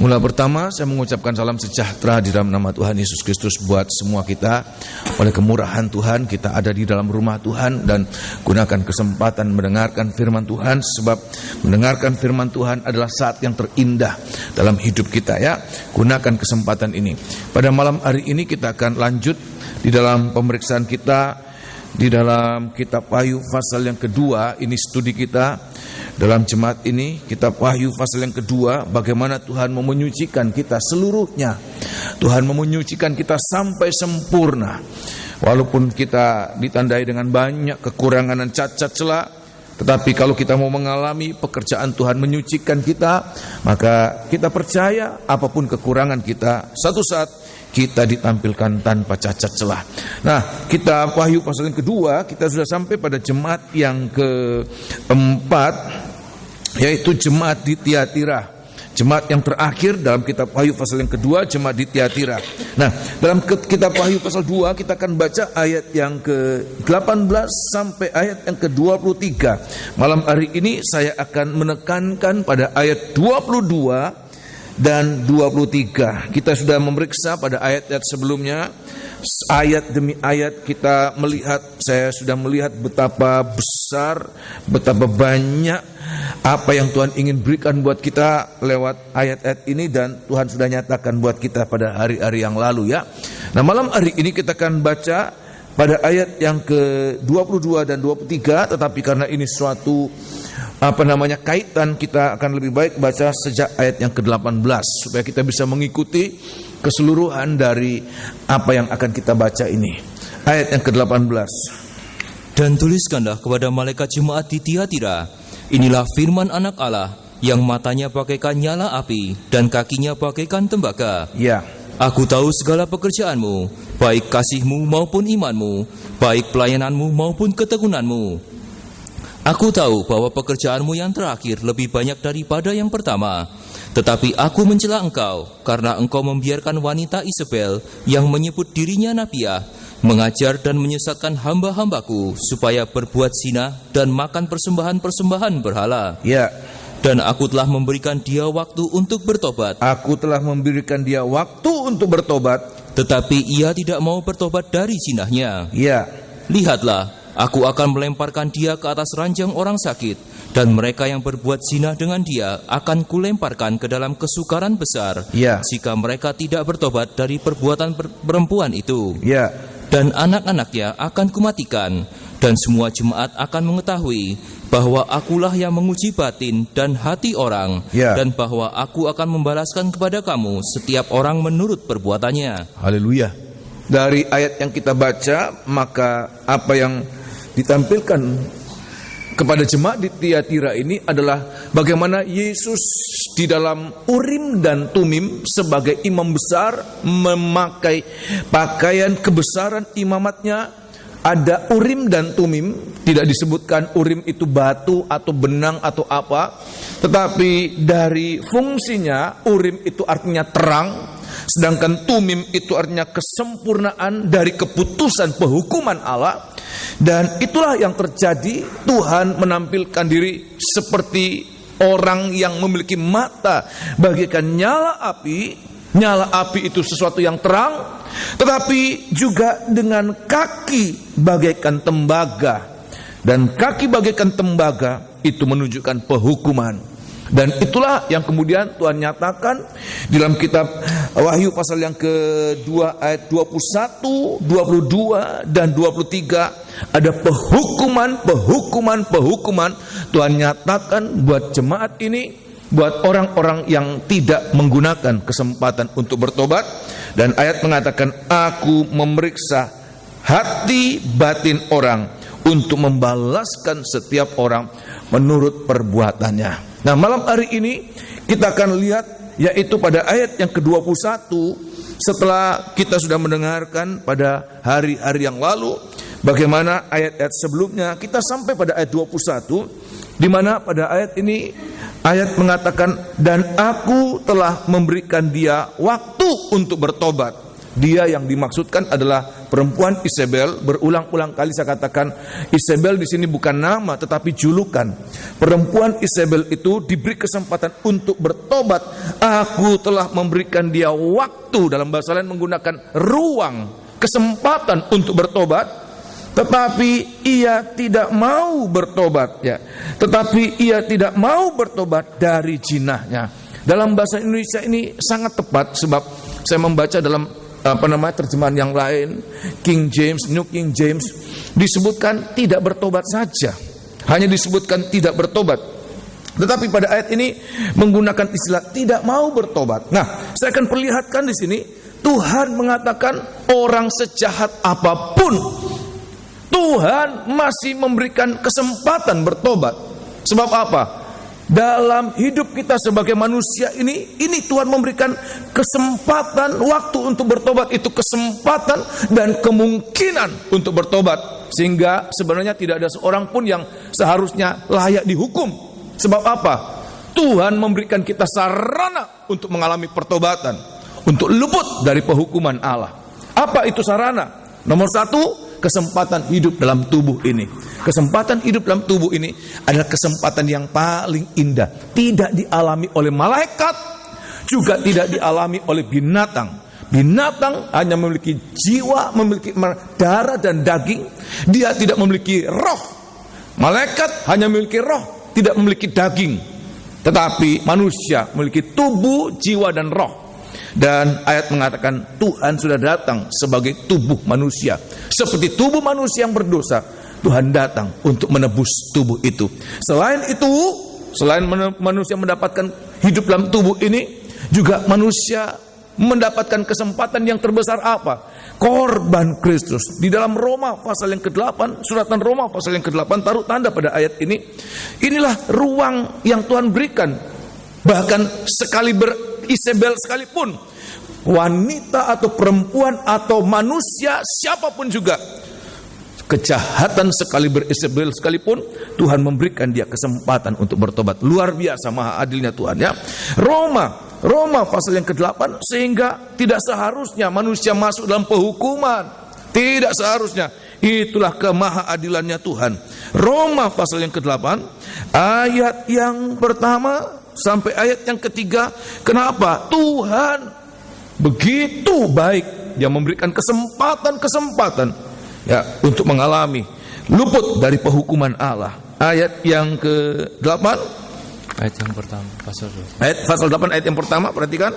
Mula pertama saya mengucapkan salam sejahtera di dalam nama Tuhan Yesus Kristus buat semua kita. Oleh kemurahan Tuhan kita ada di dalam rumah Tuhan dan gunakan kesempatan mendengarkan firman Tuhan, sebab mendengarkan firman Tuhan adalah saat yang terindah dalam hidup kita ya. Gunakan kesempatan ini. Pada malam hari ini kita akan lanjut di dalam pemeriksaan kita di dalam kitab Wahyu pasal yang kedua. Ini studi kita dalam jemaat ini, kitab Wahyu pasal yang kedua, bagaimana Tuhan mau menyucikan kita seluruhnya. Tuhan mau menyucikan kita sampai sempurna. Walaupun kita ditandai dengan banyak kekurangan dan cacat celah, tetapi kalau kita mau mengalami pekerjaan Tuhan menyucikan kita, maka kita percaya apapun kekurangan kita, satu saat kita ditampilkan tanpa cacat celah. Nah, kita Wahyu pasal yang kedua, kita sudah sampai pada jemaat yang keempat, yaitu jemaat di Tiatira. Jemaat yang terakhir dalam kitab Wahyu pasal yang kedua, jemaat di Tiatira. Nah, dalam kitab Wahyu pasal 2 kita akan baca ayat yang ke-18 sampai ayat yang ke-23. Malam hari ini saya akan menekankan pada ayat 22 dan 23. Kita sudah memeriksa pada ayat-ayat sebelumnya, ayat demi ayat kita melihat, saya sudah melihat betapa besar, betapa banyak apa yang Tuhan ingin berikan buat kita lewat ayat-ayat ini, dan Tuhan sudah nyatakan buat kita pada hari-hari yang lalu ya. Nah, malam hari ini kita akan baca pada ayat yang ke-22 dan 23, tetapi karena ini suatu kaitan, kita akan lebih baik baca sejak ayat yang ke-18 supaya kita bisa mengikuti keseluruhan dari apa yang akan kita baca ini. Ayat yang ke-18. Dan tuliskanlah kepada malaikat jemaat di Tiatira, inilah firman Anak Allah yang matanya bagaikan nyala api dan kakinya bagaikan tembaga. Ya. Aku tahu segala pekerjaanmu, baik kasihmu maupun imanmu, baik pelayananmu maupun ketekunanmu. Aku tahu bahwa pekerjaanmu yang terakhir lebih banyak daripada yang pertama. Tetapi aku mencela engkau, karena engkau membiarkan wanita Isabel yang menyebut dirinya Nabiah, mengajar dan menyesatkan hamba-hambaku, supaya berbuat zina dan makan persembahan-persembahan berhala. Ya. Dan aku telah memberikan dia waktu untuk bertobat. Aku telah memberikan dia waktu untuk bertobat. Tetapi ia tidak mau bertobat dari zinahnya. Ya. Lihatlah, aku akan melemparkan dia ke atas ranjang orang sakit, dan mereka yang berbuat zina dengan dia akan kulemparkan ke dalam kesukaran besar, jika mereka tidak bertobat dari perbuatan perempuan itu. Dan anak-anaknya akan kumatikan, dan semua jemaat akan mengetahui bahwa akulah yang menguji batin dan hati orang, dan bahwa aku akan membalaskan kepada kamu setiap orang menurut perbuatannya. Haleluya. Dari ayat yang kita baca, maka apa yang ditampilkan kepada jemaat di Tiatira ini adalah bagaimana Yesus di dalam Urim dan Tumim sebagai imam besar memakai pakaian kebesaran imamatnya. Ada Urim dan Tumim, tidak disebutkan Urim itu batu atau benang atau apa, tetapi dari fungsinya Urim itu artinya terang, sedangkan Tumim itu artinya kesempurnaan dari keputusan penghukuman Allah. Dan itulah yang terjadi. Tuhan menampilkan diri seperti orang yang memiliki mata bagaikan nyala api. Nyala api itu sesuatu yang terang, tetapi juga dengan kaki bagaikan tembaga. Dan kaki bagaikan tembaga itu menunjukkan penghukuman. Dan itulah yang kemudian Tuhan nyatakan di dalam kitab Wahyu pasal yang kedua ayat 21, 22 dan 23. Ada penghukuman. Tuhan nyatakan buat jemaat ini, buat orang-orang yang tidak menggunakan kesempatan untuk bertobat. Dan ayat mengatakan, aku memeriksa hati batin orang untuk membalaskan setiap orang menurut perbuatannya. Nah, malam hari ini kita akan lihat, yaitu pada ayat yang ke-21, setelah kita sudah mendengarkan pada hari-hari yang lalu bagaimana ayat-ayat sebelumnya, kita sampai pada ayat 21, di mana pada ayat ini ayat mengatakan, dan aku telah memberikan dia waktu untuk bertobat. Dia yang dimaksudkan adalah perempuan Isabel, berulang-ulang kali saya katakan Isabel di sini bukan nama tetapi julukan. Perempuan Isabel itu diberi kesempatan untuk bertobat. Aku telah memberikan dia waktu, dalam bahasa lain menggunakan ruang, kesempatan untuk bertobat, tetapi ia tidak mau bertobat, ya. Tetapi ia tidak mau bertobat dari jinahnya. Dalam bahasa Indonesia ini sangat tepat, sebab saya membaca dalam terjemahan yang lain, King James, New King James, disebutkan tidak bertobat saja, hanya disebutkan tidak bertobat. Tetapi pada ayat ini menggunakan istilah tidak mau bertobat. Nah, saya akan perlihatkan di sini Tuhan mengatakan orang sejahat apapun, Tuhan masih memberikan kesempatan bertobat. Sebab apa? Dalam hidup kita sebagai manusia ini Tuhan memberikan kesempatan, waktu untuk bertobat, itu kesempatan dan kemungkinan untuk bertobat. Sehingga sebenarnya tidak ada seorang pun yang seharusnya layak dihukum. Sebab apa? Tuhan memberikan kita sarana untuk mengalami pertobatan, untuk luput dari penghukuman Allah. Apa itu sarana? Nomor satu, kesempatan hidup dalam tubuh ini. Kesempatan hidup dalam tubuh ini adalah kesempatan yang paling indah. Tidak dialami oleh malaikat, juga tidak dialami oleh binatang. Binatang hanya memiliki jiwa, memiliki darah dan daging. Dia tidak memiliki roh. Malaikat hanya memiliki roh, tidak memiliki daging. Tetapi manusia memiliki tubuh, jiwa dan roh. Dan ayat mengatakan Tuhan sudah datang sebagai tubuh manusia. Seperti tubuh manusia yang berdosa, Tuhan datang untuk menebus tubuh itu. Selain itu, selain manusia mendapatkan hidup dalam tubuh ini, juga manusia mendapatkan kesempatan yang terbesar apa? Korban Kristus. Di dalam Roma pasal yang ke-8, suratan Roma pasal yang ke-8, taruh tanda pada ayat ini. Inilah ruang yang Tuhan berikan. Bahkan Isabel sekalipun, wanita atau perempuan atau manusia, siapapun juga, kejahatan sekaliber Isabel sekalipun, Tuhan memberikan dia kesempatan untuk bertobat. Luar biasa maha adilnya Tuhan, ya. Roma pasal yang ke-8, sehingga tidak seharusnya manusia masuk dalam penghukuman. Tidak seharusnya. Itulah kemahaadilannya Tuhan. Roma pasal yang ke-8, ayat yang pertama sampai ayat yang ketiga. Kenapa? Tuhan begitu baik, Dia memberikan kesempatan ya untuk mengalami luput dari penghukuman Allah. Ayat yang ke-8, ayat yang pertama, pasal 8 ayat yang pertama, perhatikan.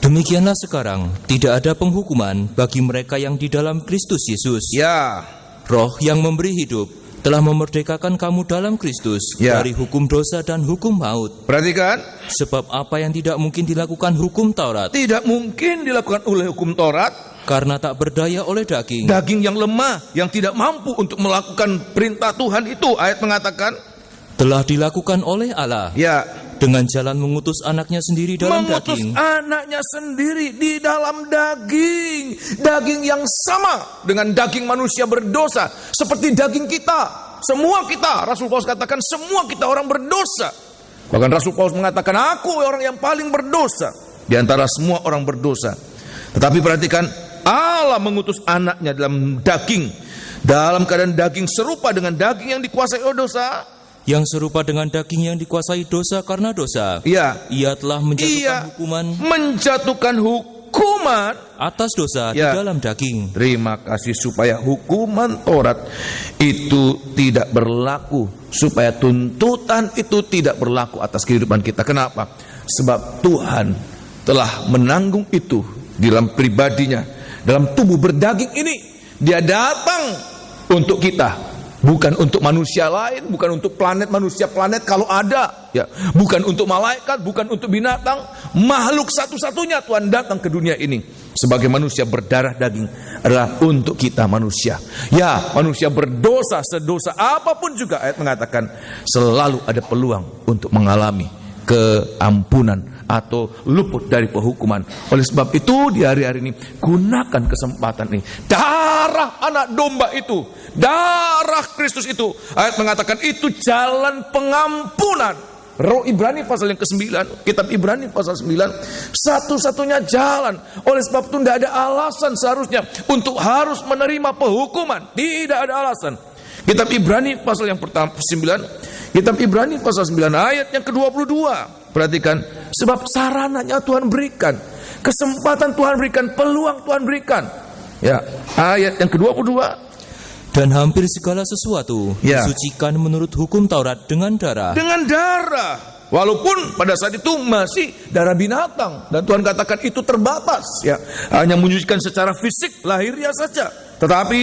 Demikianlah sekarang tidak ada penghukuman bagi mereka yang di dalam Kristus Yesus. Ya. Roh yang memberi hidup telah memerdekakan kamu dalam Kristus dari hukum dosa dan hukum maut. Perhatikan. Sebab apa yang tidak mungkin dilakukan hukum Taurat, tidak mungkin dilakukan oleh hukum Taurat, karena tak berdaya oleh daging. Daging yang lemah, yang tidak mampu untuk melakukan perintah Tuhan itu, ayat mengatakan, telah dilakukan oleh Allah. Ya. Dengan jalan mengutus anaknya sendiri dalam mengutus daging. Anaknya sendiri di dalam daging. Daging yang sama dengan daging manusia berdosa. Seperti daging kita. Semua kita, Rasul Paulus katakan, semua kita orang berdosa. Bahkan Rasul Paulus mengatakan, aku orang yang paling berdosa di antara semua orang berdosa. Tetapi perhatikan, Allah mengutus anaknya dalam daging. Dalam keadaan daging serupa dengan daging yang dikuasai oleh dosa. Yang serupa dengan daging yang dikuasai dosa karena dosa. Ya. Ia telah menjatuhkan hukuman atas dosa di dalam daging. Terima kasih, supaya hukuman Taurat itu tidak berlaku, supaya tuntutan itu tidak berlaku atas kehidupan kita. Kenapa? Sebab Tuhan telah menanggung itu di dalam pribadinya, dalam tubuh berdaging ini. Dia datang untuk kita. Bukan untuk manusia lain, bukan untuk manusia planet kalau ada, ya. Bukan untuk malaikat, bukan untuk binatang. Makhluk satu-satunya Tuhan datang ke dunia ini sebagai manusia berdarah daging adalah untuk kita manusia. Ya, manusia berdosa, sedosa apapun juga, ayat mengatakan selalu ada peluang untuk mengalami keampunan atau luput dari penghukuman. Oleh sebab itu di hari-hari ini gunakan kesempatan ini. Darah anak domba itu, darah Kristus itu, ayat mengatakan itu jalan pengampunan. Ibrani pasal yang ke-9, kitab Ibrani pasal 9, satu-satunya jalan. Oleh sebab itu tidak ada alasan seharusnya untuk harus menerima penghukuman. Tidak ada alasan. Kitab Ibrani pasal yang pertama 9, kitab Ibrani pasal 9 ayat yang ke-22. Perhatikan, sebab sarananya Tuhan berikan, kesempatan Tuhan berikan, peluang Tuhan berikan. Ya, ayat yang ke-22. Dan hampir segala sesuatu disucikan menurut hukum Taurat dengan darah. Dengan darah. Walaupun pada saat itu masih darah binatang. Dan Tuhan katakan itu terbatas. Ya, hanya menyucikan secara fisik, lahiriah saja. Tetapi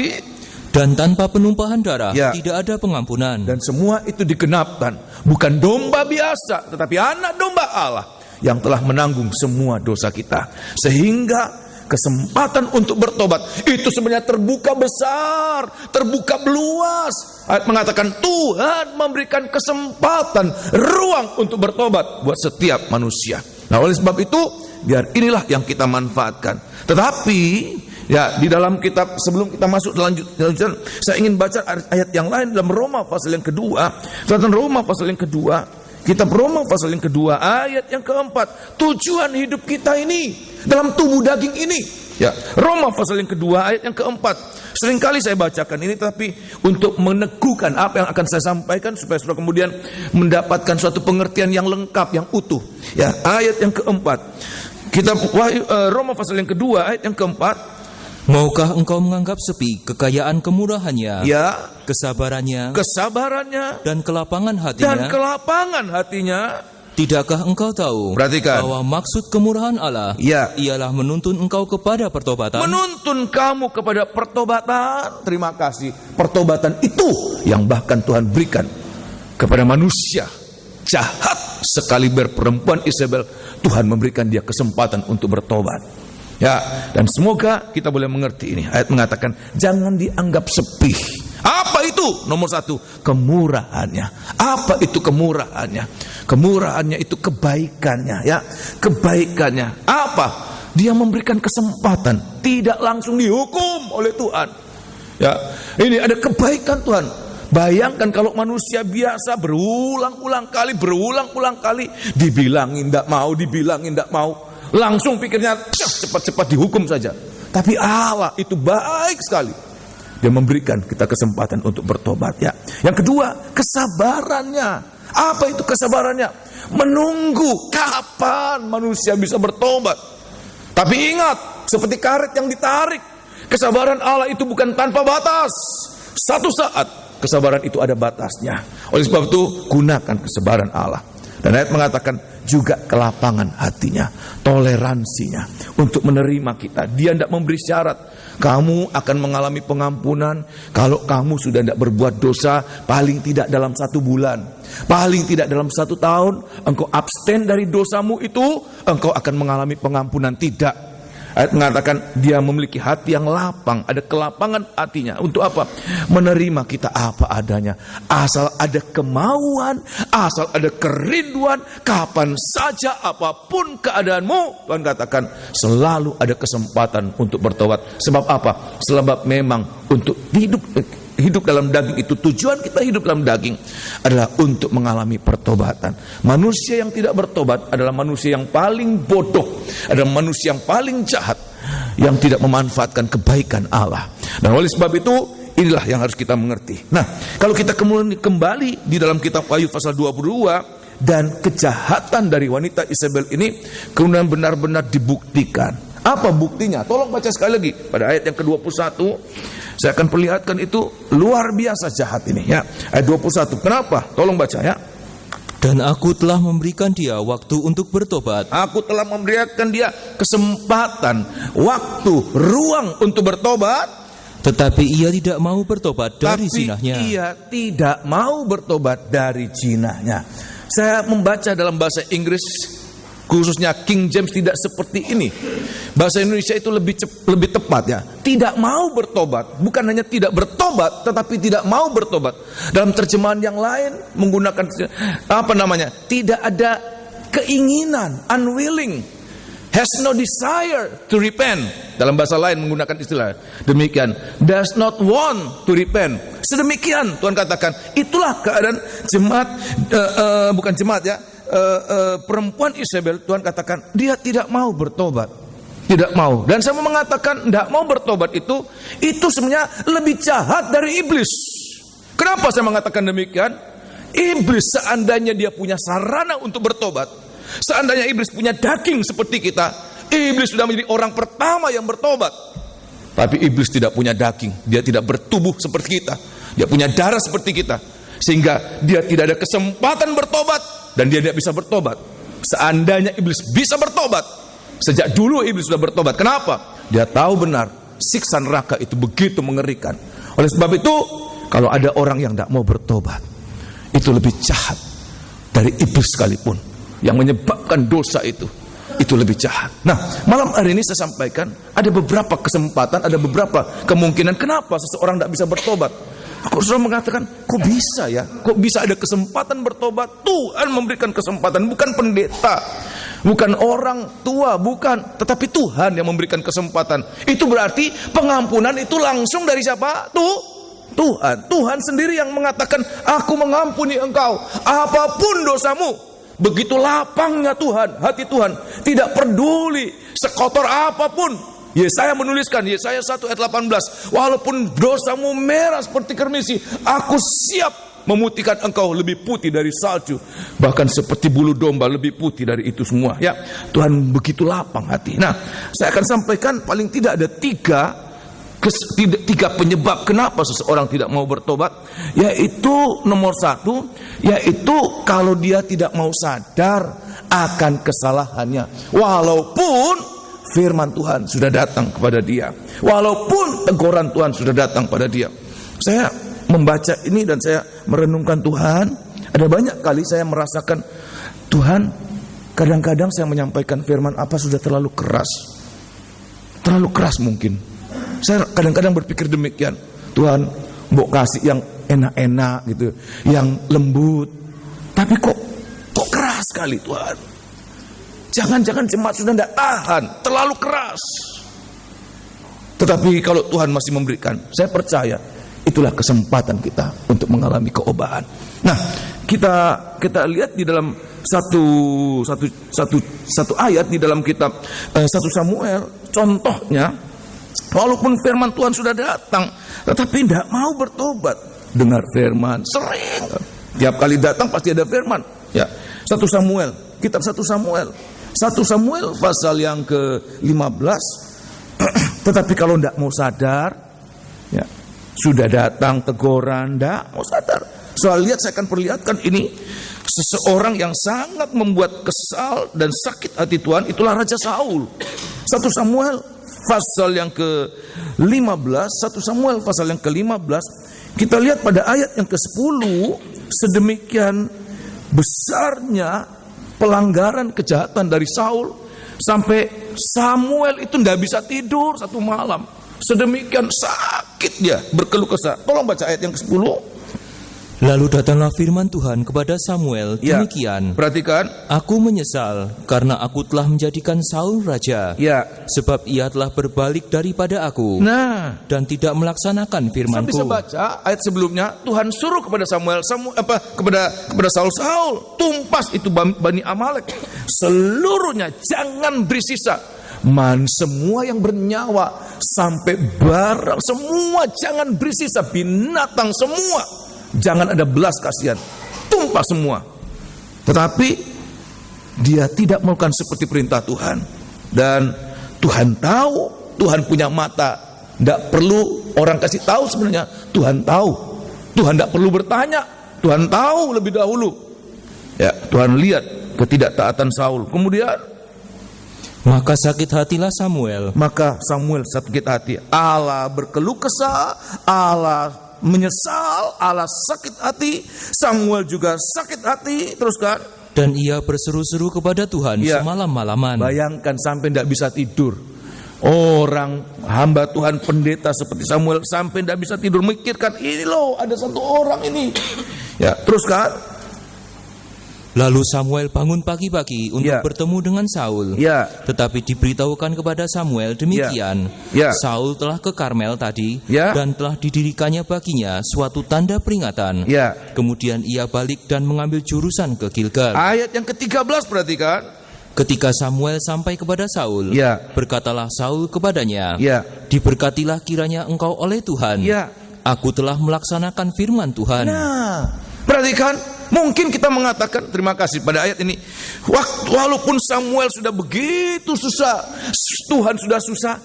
dan tanpa penumpahan darah tidak ada pengampunan. Dan semua itu digenapkan. Bukan domba biasa, tetapi anak domba Allah yang telah menanggung semua dosa kita. Sehingga kesempatan untuk bertobat itu sebenarnya terbuka besar, terbuka luas. Ayat mengatakan Tuhan memberikan kesempatan, ruang untuk bertobat buat setiap manusia. Nah, oleh sebab itu biar inilah yang kita manfaatkan. Tetapi ya, di dalam kitab, sebelum kita masuk lanjutan, saya ingin baca ayat yang lain dalam Roma pasal yang kedua. Dalam Roma pasal yang kedua, kitab Roma pasal yang kedua ayat yang keempat. Tujuan hidup kita ini dalam tubuh daging ini. Ya, Roma pasal yang kedua ayat yang keempat. Seringkali saya bacakan ini, tapi untuk meneguhkan apa yang akan saya sampaikan supaya saudara kemudian mendapatkan suatu pengertian yang lengkap, yang utuh. Ya, ayat yang keempat. Kitab Roma pasal yang kedua ayat yang keempat. Maukah engkau menganggap sepi kekayaan kemurahannya, kesabarannya, dan kelapangan hatinya? Tidakkah engkau tahu bahwa maksud kemurahan Allah ialah menuntun engkau kepada pertobatan? Menuntun kamu kepada pertobatan. Terima kasih. Pertobatan itu yang bahkan Tuhan berikan kepada manusia jahat sekali perempuan Isabel. Tuhan memberikan dia kesempatan untuk bertobat. Ya, dan semoga kita boleh mengerti ini. Ayat mengatakan jangan dianggap sepi. Apa itu? Nomor satu, kemurahannya. Apa itu kemurahannya? Kemurahannya itu kebaikannya, ya. Kebaikannya. Apa? Dia memberikan kesempatan, tidak langsung dihukum oleh Tuhan. Ya, ini ada kebaikan Tuhan. Bayangkan kalau manusia biasa berulang-ulang kali dibilangin tidak mau, langsung pikirnya cepat-cepat dihukum saja. Tapi Allah itu baik sekali. Dia memberikan kita kesempatan untuk bertobat, ya. Yang kedua, kesabarannya. Apa itu kesabarannya? Menunggu kapan manusia bisa bertobat. Tapi ingat, seperti karet yang ditarik, kesabaran Allah itu bukan tanpa batas. Satu saat kesabaran itu ada batasnya. Oleh sebab itu gunakan kesabaran Allah. Dan ayat mengatakan juga kelapangan hatinya, toleransinya untuk menerima kita. Dia tidak memberi syarat. Kamu akan mengalami pengampunan kalau kamu sudah tidak berbuat dosa paling tidak dalam 1 bulan, paling tidak dalam 1 tahun. Engkau abstain dari dosamu itu, engkau akan mengalami pengampunan. Tidak. Ayat mengatakan dia memiliki hati yang lapang, ada kelapangan hatinya. Untuk apa? Menerima kita apa adanya. Asal ada kemauan, asal ada kerinduan, kapan saja apapun keadaanmu, Tuhan katakan selalu ada kesempatan untuk bertobat. Sebab apa? Sebab memang untuk hidup dalam daging itu, tujuan kita hidup dalam daging adalah untuk mengalami pertobatan. Manusia yang tidak bertobat adalah manusia yang paling bodoh, adalah manusia yang paling jahat, yang tidak memanfaatkan kebaikan Allah. Dan oleh sebab itu inilah yang harus kita mengerti. Nah, kalau kita kemudian kembali di dalam kitab Wahyu pasal 22, dan kejahatan dari wanita Isabel ini kemudian benar-benar dibuktikan. Apa buktinya? Tolong baca sekali lagi pada ayat yang ke-21. Saya akan perlihatkan itu luar biasa jahat ini, ya. Ayat 21. Kenapa? Tolong baca, ya. Dan aku telah memberikan dia waktu untuk bertobat. Aku telah memberikan dia kesempatan, waktu, ruang untuk bertobat. Tetapi ia tidak mau bertobat dari zinahnya. Ia tidak mau bertobat dari zinahnya. Saya membaca dalam bahasa Inggris, khususnya King James, tidak seperti ini. Bahasa Indonesia itu lebih tepat, ya. Tidak mau bertobat, bukan hanya tidak bertobat, tetapi tidak mau bertobat. Dalam terjemahan yang lain menggunakan tidak ada keinginan, unwilling, has no desire to repent. Dalam bahasa lain menggunakan istilah demikian, does not want to repent. Sedemikian Tuhan katakan, itulah keadaan jemaat, bukan jemaat ya, perempuan Isabel. Tuhan katakan dia tidak mau bertobat, tidak mau. Dan saya mau mengatakan tidak mau bertobat itu sebenarnya lebih jahat dari iblis. Kenapa saya mengatakan demikian? Iblis seandainya dia punya sarana untuk bertobat, seandainya iblis punya daging seperti kita, iblis sudah menjadi orang pertama yang bertobat. Tapi iblis tidak punya daging, dia tidak bertubuh seperti kita, dia punya darah seperti kita, sehingga dia tidak ada kesempatan bertobat dan dia tidak bisa bertobat. Seandainya iblis bisa bertobat, sejak dulu iblis sudah bertobat. Kenapa? Dia tahu benar siksa neraka itu begitu mengerikan. Oleh sebab itu, kalau ada orang yang tidak mau bertobat, itu lebih jahat dari iblis sekalipun yang menyebabkan dosa itu lebih jahat. Nah, malam hari ini saya sampaikan ada beberapa kesempatan, ada beberapa kemungkinan kenapa seseorang tidak bisa bertobat. Aku sudah mengatakan, kok bisa ya? Kok bisa ada kesempatan bertobat? Tuhan memberikan kesempatan, bukan pendeta, bukan orang tua, bukan, tetapi Tuhan yang memberikan kesempatan. Itu berarti pengampunan itu langsung dari siapa? Tuhan. Tuhan sendiri yang mengatakan, aku mengampuni engkau apapun dosamu. Begitu lapangnya Tuhan, hati Tuhan, tidak peduli sekotor apapun. Yesaya menuliskan, Yesaya 1 ayat 18, walaupun dosamu merah seperti kermisi, aku siap memutihkan engkau lebih putih dari salju, bahkan seperti bulu domba lebih putih dari itu semua. Ya, Tuhan begitu lapang hati. Nah, saya akan sampaikan paling tidak ada tiga penyebab kenapa seseorang tidak mau bertobat. Yaitu nomor satu, yaitu kalau dia tidak mau sadar akan kesalahannya, walaupun firman Tuhan sudah datang kepada dia, walaupun teguran Tuhan sudah datang pada dia. Saya membaca ini dan saya merenungkan Tuhan, ada banyak kali saya merasakan Tuhan, kadang-kadang saya menyampaikan firman apa sudah terlalu keras mungkin. Saya kadang-kadang berpikir demikian, Tuhan mau kasih yang enak-enak gitu, yang lembut, tapi kok keras sekali Tuhan. Jangan-jangan jemaat sudah tidak tahan, terlalu keras. Tetapi kalau Tuhan masih memberikan, saya percaya itulah kesempatan kita untuk mengalami keobahan. Nah, kita lihat di dalam satu ayat di dalam kitab 1 Samuel, contohnya. Walaupun firman Tuhan sudah datang, tetapi tidak mau bertobat. Dengar firman, sering. Tiap kali datang pasti ada firman. Ya, 1 Samuel, kitab 1 Samuel pasal yang ke-15. Tetapi kalau tidak mau sadar, ya, sudah datang teguran, tidak mau sadar. Soal lihat, saya akan perlihatkan ini. Seseorang yang sangat membuat kesal dan sakit hati Tuhan, itulah Raja Saul. 1 Samuel pasal yang ke-15, 1 Samuel pasal yang ke-15, kita lihat pada ayat yang ke-10, sedemikian besarnya pelanggaran kejahatan dari Saul, sampai Samuel itu tidak bisa tidur satu malam. Sedemikian sakit dia, berkeluh kesah. Tolong baca ayat yang ke-10. Lalu datanglah firman Tuhan kepada Samuel demikian. Perhatikan. Aku menyesal karena aku telah menjadikan Saul raja. Sebab ia telah berbalik daripada aku. Dan tidak melaksanakan firman-Ku. Saya bisa baca ayat sebelumnya. Tuhan suruh kepada kepada Saul, tumpas itu Bani Amalek. Seluruhnya jangan bersisa. Semua yang bernyawa sampai barang semua jangan bersisa, binatang semua. Jangan ada belas kasihan, tumpah semua. Tetapi dia tidak melakukan seperti perintah Tuhan. Dan Tuhan tahu, Tuhan punya mata. Tidak perlu orang kasih tahu sebenarnya. Tuhan tahu. Tuhan tidak perlu bertanya. Tuhan tahu lebih dahulu. Ya, Tuhan lihat ketidaktaatan Saul. Kemudian maka sakit hatilah Samuel. Maka Samuel sakit hati. Allah berkeluh kesah, Allah menyesal, Allah sakit hati, Samuel juga sakit hati. Teruskan. Dan ia berseru-seru kepada Tuhan semalam-malaman. Bayangkan sampai tidak bisa tidur. Orang hamba Tuhan pendeta seperti Samuel sampai tidak bisa tidur, mikirkan ini loh ada satu orang ini. Ya, teruskan. Lalu Samuel bangun pagi-pagi untuk Ya. bertemu dengan Saul. Ya. Tetapi diberitahukan kepada Samuel demikian, Ya. Saul telah ke Karmel tadi, Ya. dan telah didirikannya baginya suatu tanda peringatan. Ya. Kemudian ia balik dan mengambil jurusan ke Gilgal. Ayat yang ke-13 perhatikan. Ketika Samuel sampai kepada Saul, Ya. berkatalah Saul kepadanya, Ya. diberkatilah kiranya engkau oleh Tuhan. Ya. Aku telah melaksanakan firman Tuhan. Nah, perhatikan, mungkin kita mengatakan terima kasih pada ayat ini. Walaupun Samuel sudah begitu susah, Tuhan sudah susah,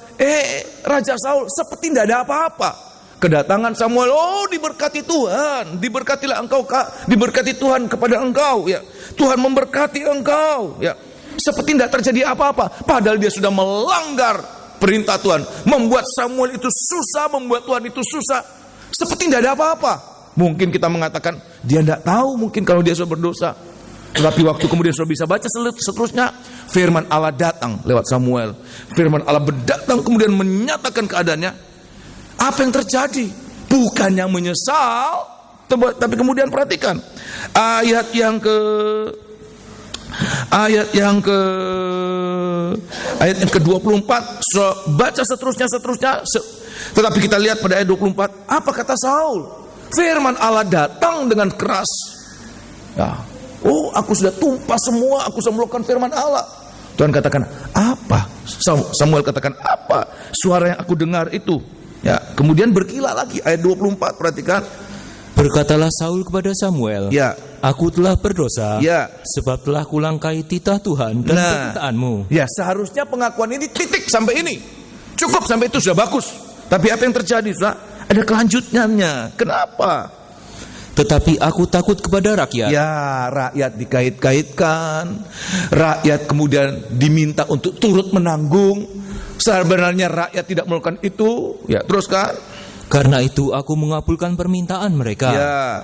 Raja Saul seperti tidak ada apa-apa. Kedatangan Samuel, diberkati Tuhan, diberkatilah engkau, diberkati Tuhan kepada engkau, ya. Tuhan memberkati engkau, ya. Seperti tidak terjadi apa-apa, padahal dia sudah melanggar perintah Tuhan, membuat Samuel itu susah, membuat Tuhan itu susah. Seperti tidak ada apa-apa. Mungkin kita mengatakan dia tidak tahu mungkin kalau dia sudah berdosa. Tetapi waktu kemudian sudah bisa baca seterusnya, firman Allah datang lewat Samuel. Firman Allah berdatang kemudian menyatakan keadaannya. Apa yang terjadi? Bukannya menyesal, tapi kemudian perhatikan ayat yang ke-24, baca seterusnya. Tetapi kita lihat pada ayat 24, apa kata Saul? Firman Allah datang dengan keras. Ya. Aku sudah tumpah semua, aku sudah melakukan firman Allah. Tuhan katakan, apa? Samuel katakan, apa suara yang aku dengar itu? Ya, kemudian berkilah lagi ayat 24, perhatikan. Berkatalah Saul kepada Samuel, ya, aku telah berdosa, ya, sebab telah kulangkai titah Tuhan dan permintaanmu. Ya, seharusnya pengakuan ini titik sampai ini. Cukup sampai itu sudah bagus. Tapi apa yang terjadi? Sudah ada kelanjutannya. Kenapa? Tetapi aku takut kepada rakyat. Ya, rakyat dikait-kaitkan. Rakyat kemudian diminta untuk turut menanggung. Sebenarnya rakyat tidak melakukan itu. Ya, teruskan. Karena itu aku mengabulkan permintaan mereka. Ya.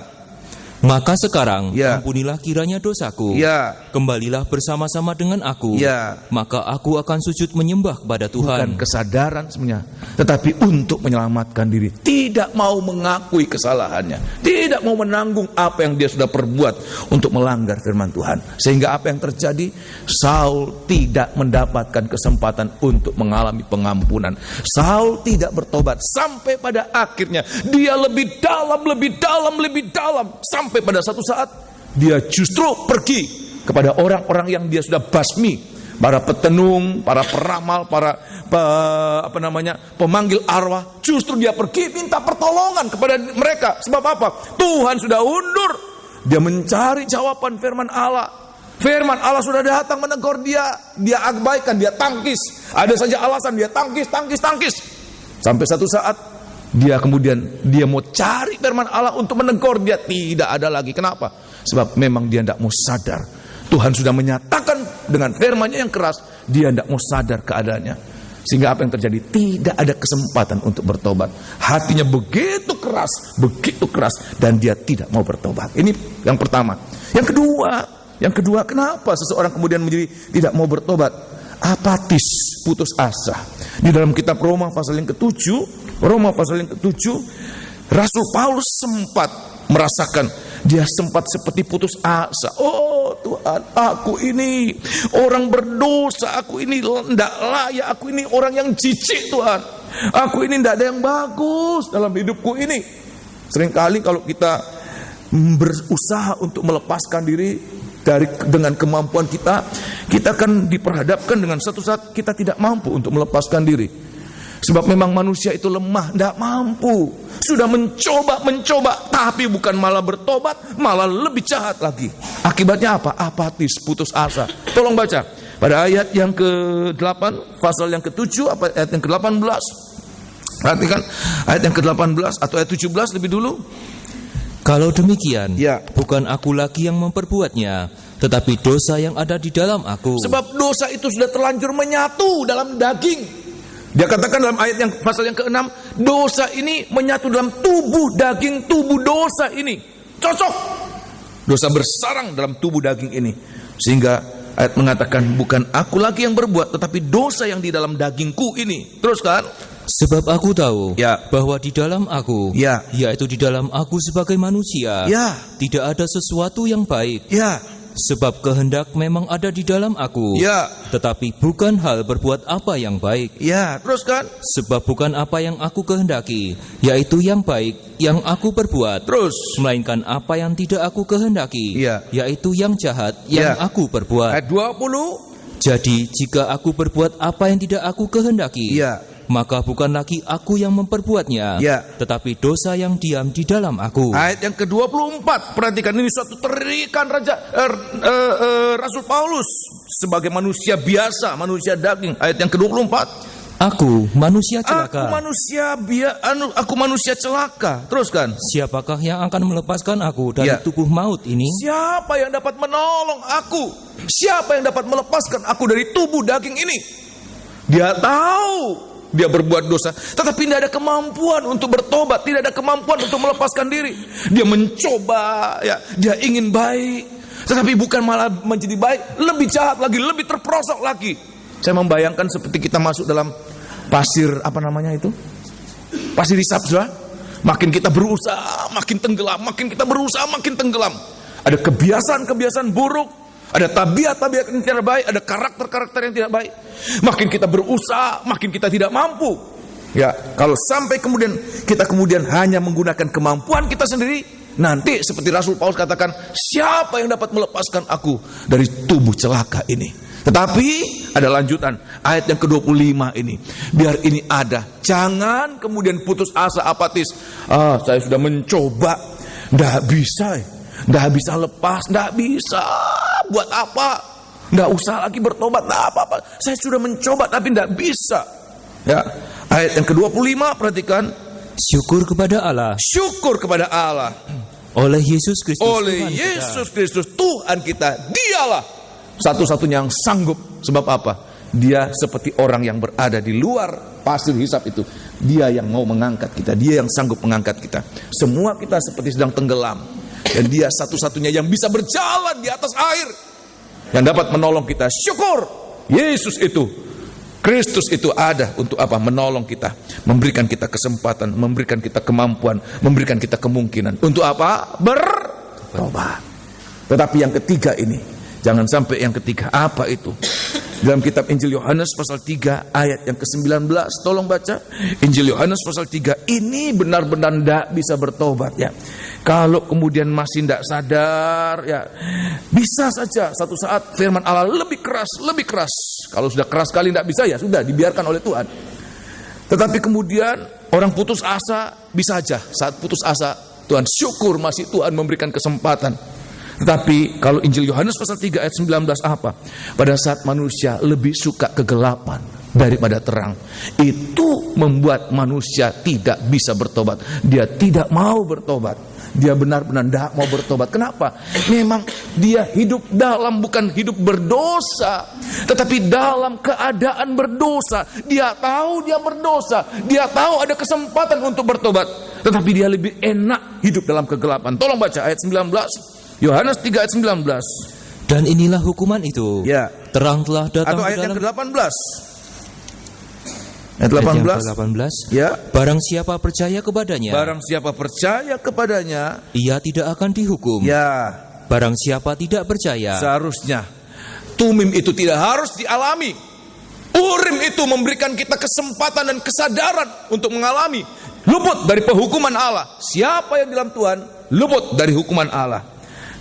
Maka sekarang, ya, ampunilah kiranya dosaku. Ya. Kembalilah bersama-sama dengan aku. Ya. Maka aku akan sujud menyembah kepada Tuhan. Bukan kesadaran sebenarnya, tetapi untuk menyelamatkan diri. Tidak mau mengakui kesalahannya. Tidak mau menanggung apa yang dia sudah perbuat untuk melanggar firman Tuhan. Sehingga apa yang terjadi? Saul tidak mendapatkan kesempatan untuk mengalami pengampunan. Saul tidak bertobat. Sampai pada akhirnya dia lebih dalam. Sampai pada satu saat dia justru pergi kepada orang-orang yang dia sudah basmi, para petenung, para peramal, para pemanggil arwah. Justru dia pergi minta pertolongan kepada mereka. Sebab apa? Tuhan sudah undur. Dia mencari jawaban firman Allah. Firman Allah sudah datang menegur dia. Dia abaikan, dia tangkis. Ada saja alasan dia tangkis. Sampai satu saat dia mau cari firman Allah untuk menegur dia, tidak ada lagi. Kenapa? Sebab memang dia tidak mau sadar. Tuhan sudah menyatakan dengan firman-Nya yang keras, dia tidak mau sadar keadaannya. Sehingga apa yang terjadi? Tidak ada kesempatan untuk bertobat. Hatinya begitu keras dan dia tidak mau bertobat. Ini yang pertama. Yang kedua, kenapa seseorang kemudian menjadi tidak mau bertobat? Apatis, putus asa. Di dalam kitab Roma pasal yang ke-7, Rasul Paulus sempat merasakan, dia sempat seperti putus asa. Oh Tuhan, aku ini orang berdosa, aku ini tidak layak, aku ini orang yang jijik Tuhan. Aku ini tidak ada yang bagus dalam hidupku ini. Seringkali kalau kita berusaha untuk melepaskan diri dengan kemampuan kita akan diperhadapkan dengan satu saat kita tidak mampu untuk melepaskan diri. Sebab memang manusia itu lemah, tidak mampu. Sudah mencoba, tapi bukan malah bertobat, malah lebih jahat lagi. Akibatnya apa? Apatis, putus asa. Tolong baca pada ayat yang ke-8, pasal yang ke-7, ayat yang ke-18. Perhatikan ayat yang ke-18 atau ayat 17 lebih dulu. Kalau demikian, ya, bukan aku lagi yang memperbuatnya, tetapi dosa yang ada di dalam aku. Sebab dosa itu sudah terlanjur menyatu dalam daging. Dia katakan dalam ayat yang pasal yang ke-6, dosa ini menyatu dalam tubuh daging, tubuh dosa ini. Cocok. Dosa bersarang dalam tubuh daging ini. Sehingga ayat mengatakan, bukan aku lagi yang berbuat, tetapi dosa yang di dalam dagingku ini. Terus kan? Sebab aku tahu, ya, bahwa di dalam aku, ya, yaitu di dalam aku sebagai manusia, ya, tidak ada sesuatu yang baik. Ya. Sebab kehendak memang ada di dalam aku, Ya. tetapi bukan hal berbuat apa yang baik. Ya, teruskan. Sebab bukan apa yang aku kehendaki, yaitu yang baik, yang aku perbuat. Terus. Melainkan apa yang tidak aku kehendaki, Ya. yaitu yang jahat, yang Ya. aku perbuat. Ayat 20. Jadi jika aku berbuat apa yang tidak aku kehendaki, Ya. maka bukan lagi aku yang memperbuatnya, Ya. tetapi dosa yang diam di dalam aku. Ayat yang ke-24, perhatikan ini suatu terikan Rasul Paulus sebagai manusia biasa, manusia daging. Ayat yang ke-24. Aku manusia celaka. Aku manusia celaka. Teruskan. Siapakah yang akan melepaskan aku dari Ya. tubuh maut ini? Siapa yang dapat menolong aku? Siapa yang dapat melepaskan aku dari tubuh daging ini? Dia tahu dia berbuat dosa, tetapi tidak ada kemampuan untuk bertobat, tidak ada kemampuan untuk melepaskan diri. Dia mencoba, ya, dia ingin baik, tetapi bukan malah menjadi baik, lebih jahat lagi, lebih terperosok lagi. Saya membayangkan seperti kita masuk dalam pasir, apa namanya itu? Pasir hisap, sudah. Makin kita berusaha, makin tenggelam, makin kita berusaha, makin tenggelam. Ada kebiasaan-kebiasaan buruk, ada tabiat-tabiat yang tidak baik, ada karakter-karakter yang tidak baik. Makin kita berusaha, makin kita tidak mampu. Ya, kalau sampai kemudian kita hanya menggunakan kemampuan kita sendiri, nanti seperti Rasul Paulus katakan, siapa yang dapat melepaskan aku dari tubuh celaka ini? Tetapi ada lanjutan ayat yang ke-25 ini. Biar ini ada. Jangan kemudian putus asa, apatis. Saya sudah mencoba, nggak bisa, nggak bisa lepas, nggak bisa. Buat apa? Nggak usah lagi bertobat, nggak apa-apa. Saya sudah mencoba tapi nggak bisa. Ya, ayat yang ke-25 perhatikan. Syukur kepada Allah. Syukur kepada Allah. Oleh Yesus Kristus. Oleh Yesus Kristus Tuhan kita, dialah satu-satunya yang sanggup. Sebab apa? Dia seperti orang yang berada di luar pasir hisap itu. Dia yang mau mengangkat kita, dia yang sanggup mengangkat kita. Semua kita seperti sedang tenggelam, dan dia satu-satunya yang bisa berjalan di atas air, yang dapat menolong kita. Syukur Yesus itu, Kristus itu ada untuk apa? Menolong kita, memberikan kita kesempatan, memberikan kita kemampuan, memberikan kita kemungkinan. Untuk apa? Bertobat. Tetapi yang ketiga ini, jangan sampai yang ketiga. Apa itu? Dalam kitab Injil Yohanes pasal 3 ayat yang ke-19, tolong baca. Injil Yohanes pasal 3, ini benar-benar tidak bisa bertobat, ya. Kalau kemudian masih tidak sadar, ya, bisa saja satu saat firman Allah lebih keras, lebih keras. Kalau sudah keras sekali tidak bisa, ya sudah, dibiarkan oleh Tuhan. Tetapi kemudian orang putus asa, bisa saja saat putus asa Tuhan syukur masih Tuhan memberikan kesempatan. Tetapi kalau Injil Yohanes pasal 3 ayat 19 apa? Pada saat manusia lebih suka kegelapan daripada terang, itu membuat manusia tidak bisa bertobat. Dia tidak mau bertobat. Dia benar-benar tidak mau bertobat. Kenapa? Memang dia hidup dalam, bukan hidup berdosa, tetapi dalam keadaan berdosa. Dia tahu dia berdosa, dia tahu ada kesempatan untuk bertobat, tetapi dia lebih enak hidup dalam kegelapan. Tolong baca ayat 19. Yohanes 3 ayat 19. Dan inilah hukuman itu. Ya. Terang telah datang atau ayat ke dalam... yang ke-18. Ayat 18. Ayat yang ke-18. Ya. Barang siapa percaya kepadanya. Barang siapa percaya kepadanya, ia tidak akan dihukum. Ya. Barang siapa tidak percaya. Seharusnya tumim itu tidak harus dialami. Urim itu memberikan kita kesempatan dan kesadaran untuk mengalami luput dari penghukuman Allah. Siapa yang di dalam Tuhan luput dari hukuman Allah.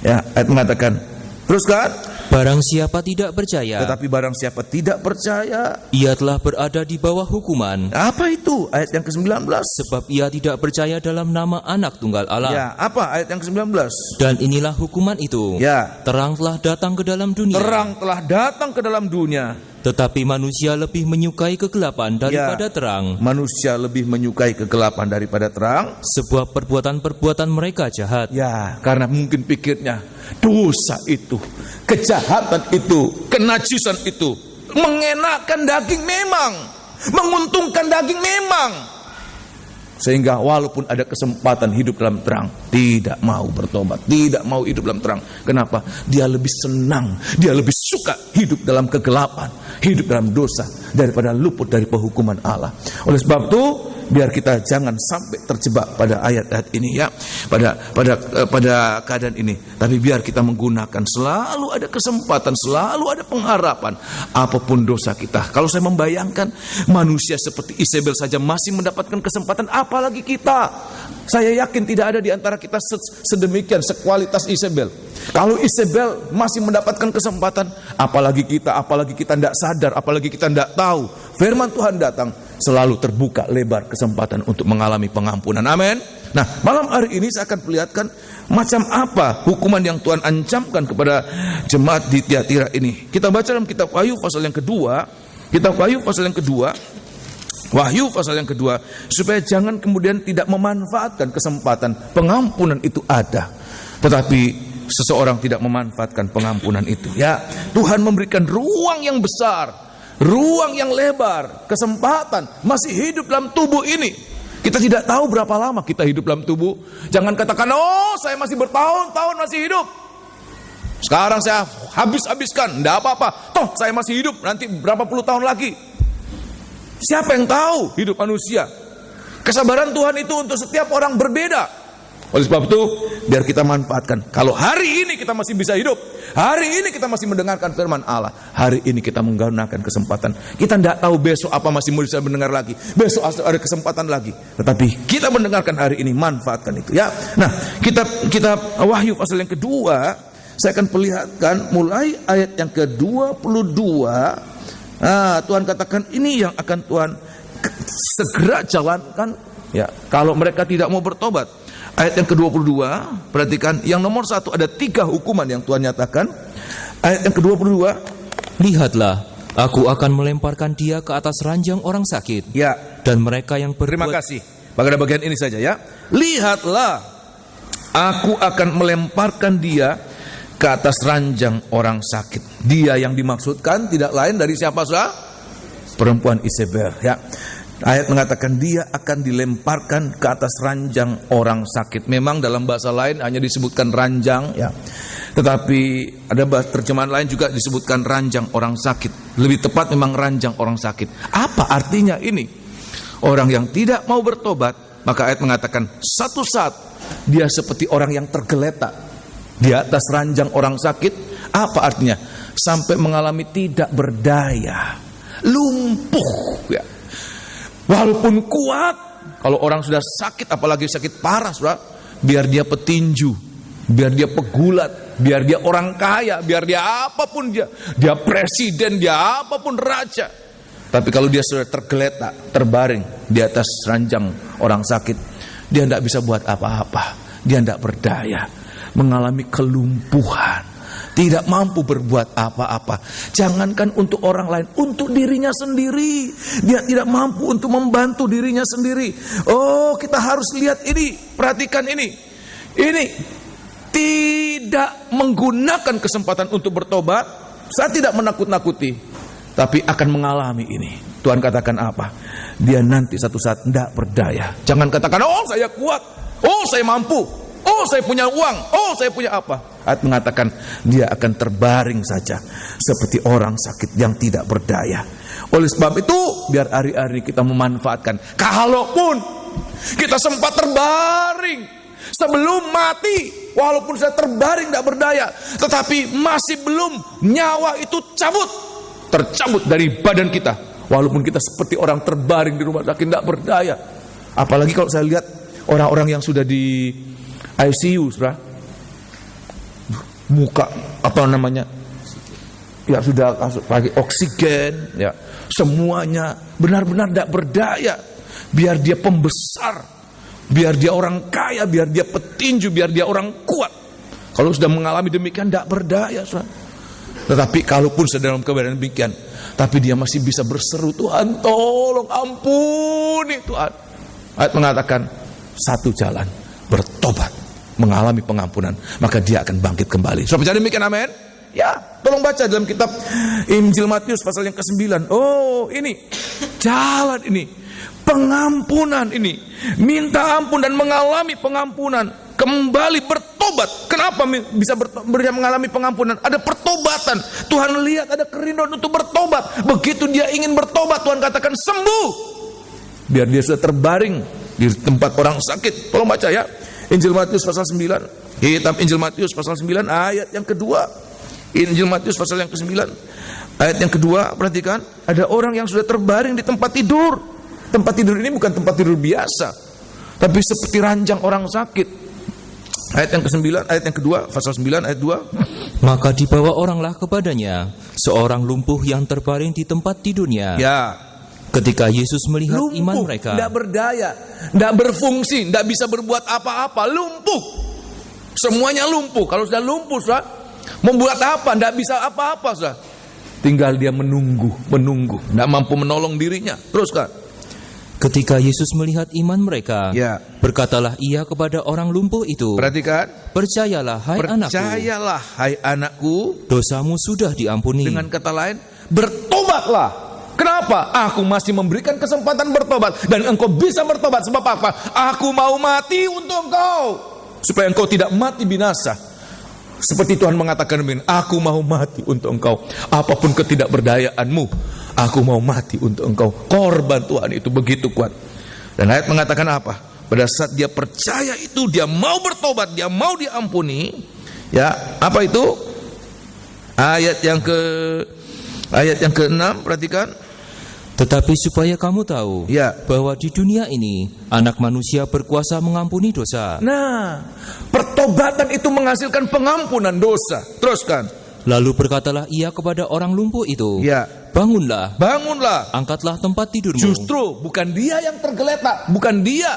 Ya, ayat mengatakan, teruskan. Barang siapa tidak percaya. Tetapi barang siapa tidak percaya, ia telah berada di bawah hukuman. Apa itu? Ayat yang ke-19. Sebab ia tidak percaya dalam nama Anak Tunggal Allah. Ya, apa ayat yang ke-19? Dan inilah hukuman itu. Ya. Terang telah datang ke dalam dunia. Terang telah datang ke dalam dunia. Tetapi manusia lebih menyukai kegelapan daripada terang. Manusia lebih menyukai kegelapan daripada terang. Sebab perbuatan-perbuatan mereka jahat. Ya, karena mungkin pikirnya dosa itu, kejahatan itu, kenajisan itu mengenakan daging memang, menguntungkan daging memang. Sehingga walaupun ada kesempatan hidup dalam terang, tidak mau bertobat, tidak mau hidup dalam terang. Kenapa? Dia lebih senang, dia lebih suka hidup dalam kegelapan, hidup dalam dosa, daripada luput dari penghukuman Allah. Oleh sebab itu, biar kita jangan sampai terjebak pada ayat-ayat ini ya, pada keadaan ini. Tapi biar kita menggunakan, selalu ada kesempatan, selalu ada pengharapan. Apapun dosa kita, kalau saya membayangkan manusia seperti Isabel saja masih mendapatkan kesempatan, apalagi kita. Saya yakin tidak ada di antara kita sedemikian sekualitas Isabel. Kalau Isabel masih mendapatkan kesempatan, apalagi kita tidak sadar, apalagi kita tidak tahu. Firman Tuhan datang, selalu terbuka lebar kesempatan untuk mengalami pengampunan. Amin. Nah, malam hari ini saya akan perlihatkan macam apa hukuman yang Tuhan ancamkan kepada jemaat di Tiatira ini. Kita baca dalam kitab Wahyu pasal yang kedua. Kitab Wahyu pasal yang kedua. Wahyu pasal yang kedua, supaya jangan kemudian tidak memanfaatkan kesempatan. Pengampunan itu ada, tetapi seseorang tidak memanfaatkan pengampunan itu. Ya, Tuhan memberikan ruang yang besar, ruang yang lebar, kesempatan masih hidup dalam tubuh ini. Kita tidak tahu berapa lama kita hidup dalam tubuh. Jangan katakan, oh saya masih bertahun-tahun masih hidup, sekarang saya habiskan, tidak apa-apa, toh saya masih hidup, nanti berapa puluh tahun lagi. Siapa yang tahu hidup manusia? Kesabaran Tuhan itu untuk setiap orang berbeda. Oleh sebab itu, biar kita manfaatkan. Kalau hari ini kita masih bisa hidup, hari ini kita masih mendengarkan firman Allah, hari ini kita menggunakan kesempatan. Kita tidak tahu besok apa masih bisa mendengar lagi, besok ada kesempatan lagi. Tetapi kita mendengarkan hari ini, manfaatkan itu ya. Nah, kita Wahyu pasal yang kedua, saya akan perlihatkan mulai ayat yang ke-22. Nah, Tuhan katakan ini yang akan Tuhan segera jalankan ya, kalau mereka tidak mau bertobat. Ayat yang ke-22, perhatikan, yang nomor 1 ada 3 hukuman yang Tuhan nyatakan. Ayat yang ke-22, lihatlah, aku akan melemparkan dia ke atas ranjang orang sakit ya, dan mereka yang berbuat. Terima kasih. Pada bagian ini saja ya. Lihatlah, aku akan melemparkan dia ke atas ranjang orang sakit. Dia yang dimaksudkan tidak lain dari siapa saudara? Perempuan Isabel ya. Ayat mengatakan dia akan dilemparkan ke atas ranjang orang sakit. Memang dalam bahasa lain hanya disebutkan ranjang ya. Tetapi ada terjemahan lain juga disebutkan ranjang orang sakit. Lebih tepat memang ranjang orang sakit. Apa artinya ini? Orang yang tidak mau bertobat, maka ayat mengatakan satu saat dia seperti orang yang tergeletak di atas ranjang orang sakit. Apa artinya? Sampai mengalami tidak berdaya, lumpuh ya. Walaupun kuat, kalau orang sudah sakit, apalagi sakit parah, saudara, biar dia petinju, biar dia pegulat, biar dia orang kaya, biar dia apapun, dia presiden, dia apapun raja. Tapi kalau dia sudah tergeletak, terbaring di atas ranjang orang sakit, dia tidak bisa buat apa-apa, dia tidak berdaya, mengalami kelumpuhan, tidak mampu berbuat apa-apa. Jangankan untuk orang lain, untuk dirinya sendiri dia tidak mampu untuk membantu dirinya sendiri. Oh, kita harus lihat ini, perhatikan ini tidak menggunakan kesempatan untuk bertobat. Saya tidak menakut-nakuti, tapi akan mengalami ini. Tuhan katakan apa? Dia nanti satu saat tidak berdaya. Jangan katakan, oh saya kuat, oh saya mampu, oh saya punya uang, oh saya punya apa. Ayat mengatakan dia akan terbaring saja seperti orang sakit yang tidak berdaya. Oleh sebab itu, biar hari-hari kita memanfaatkan. Kalaupun kita sempat terbaring sebelum mati, walaupun sudah terbaring tidak berdaya, tetapi masih belum, nyawa itu tercabut dari badan kita. Walaupun kita seperti orang terbaring di rumah sakit tidak berdaya. Apalagi kalau saya lihat orang-orang yang sudah di ICU, saudara, muka ya sudah pakai oksigen ya, semuanya benar-benar tidak berdaya. Biar dia pembesar, biar dia orang kaya, biar dia petinju, biar dia orang kuat, kalau sudah mengalami demikian tidak berdaya, saudara. Tetapi kalaupun sedang dalam keadaan demikian, tapi dia masih bisa berseru, Tuhan tolong ampuni Tuhan. Ayat mengatakan satu jalan, bertobat, mengalami pengampunan, maka dia akan bangkit kembali. So, percaya demikian, amin? Ya, tolong baca dalam kitab Injil Matius pasal yang ke-9. Oh, ini jalan ini, pengampunan ini, minta ampun dan mengalami pengampunan, kembali bertobat. Kenapa bisa mengalami pengampunan? Ada pertobatan. Tuhan lihat ada kerinduan untuk bertobat. Begitu dia ingin bertobat, Tuhan katakan sembuh. Biar dia sudah terbaring di tempat orang sakit. Tolong baca ya, Injil Matius pasal 9. Kitab Injil Matius pasal 9 ayat yang kedua. Injil Matius pasal yang ke-9 ayat yang kedua, perhatikan. Ada orang yang sudah terbaring di tempat tidur. Tempat tidur ini bukan tempat tidur biasa, tapi seperti ranjang orang sakit. Ayat yang ke-9, ayat yang kedua, pasal 9 ayat 2. Maka dibawa oranglah kepadanya seorang lumpuh yang terbaring di tempat tidurnya. Ya. Ketika Yesus melihat lumpuh, iman mereka, tidak berdaya, tidak berfungsi, tidak bisa berbuat apa-apa, lumpuh. Semuanya lumpuh. Kalau sudah lumpuh, sudah membuat apa? Tidak bisa apa-apa, sudah. Tinggal dia menunggu, tidak mampu menolong dirinya. Teruskan. Ketika Yesus melihat iman mereka, ya, berkatalah ia kepada orang lumpuh itu, perhatikan, percayalah hai anakku, dosamu sudah diampuni. Dengan kata lain, bertobatlah. Kenapa? Aku masih memberikan kesempatan bertobat, dan engkau bisa bertobat. Sebab apa? Aku mau mati untuk engkau, supaya engkau tidak mati binasa. Seperti Tuhan mengatakan, aku mau mati untuk engkau. Apapun ketidakberdayaanmu, aku mau mati untuk engkau. Korban Tuhan itu begitu kuat. Dan ayat mengatakan apa? Pada saat dia percaya itu, dia mau bertobat, dia mau diampuni. Ya, apa itu? Ayat yang ke-6, perhatikan. Tetapi supaya kamu tahu, ya, bahwa di dunia ini Anak Manusia berkuasa mengampuni dosa. Nah, pertobatan itu menghasilkan pengampunan dosa. Teruskan. Lalu berkatalah ia kepada orang lumpuh itu, ya, bangunlah, angkatlah tempat tidurmu. Justru bukan dia yang tergeletak, bukan dia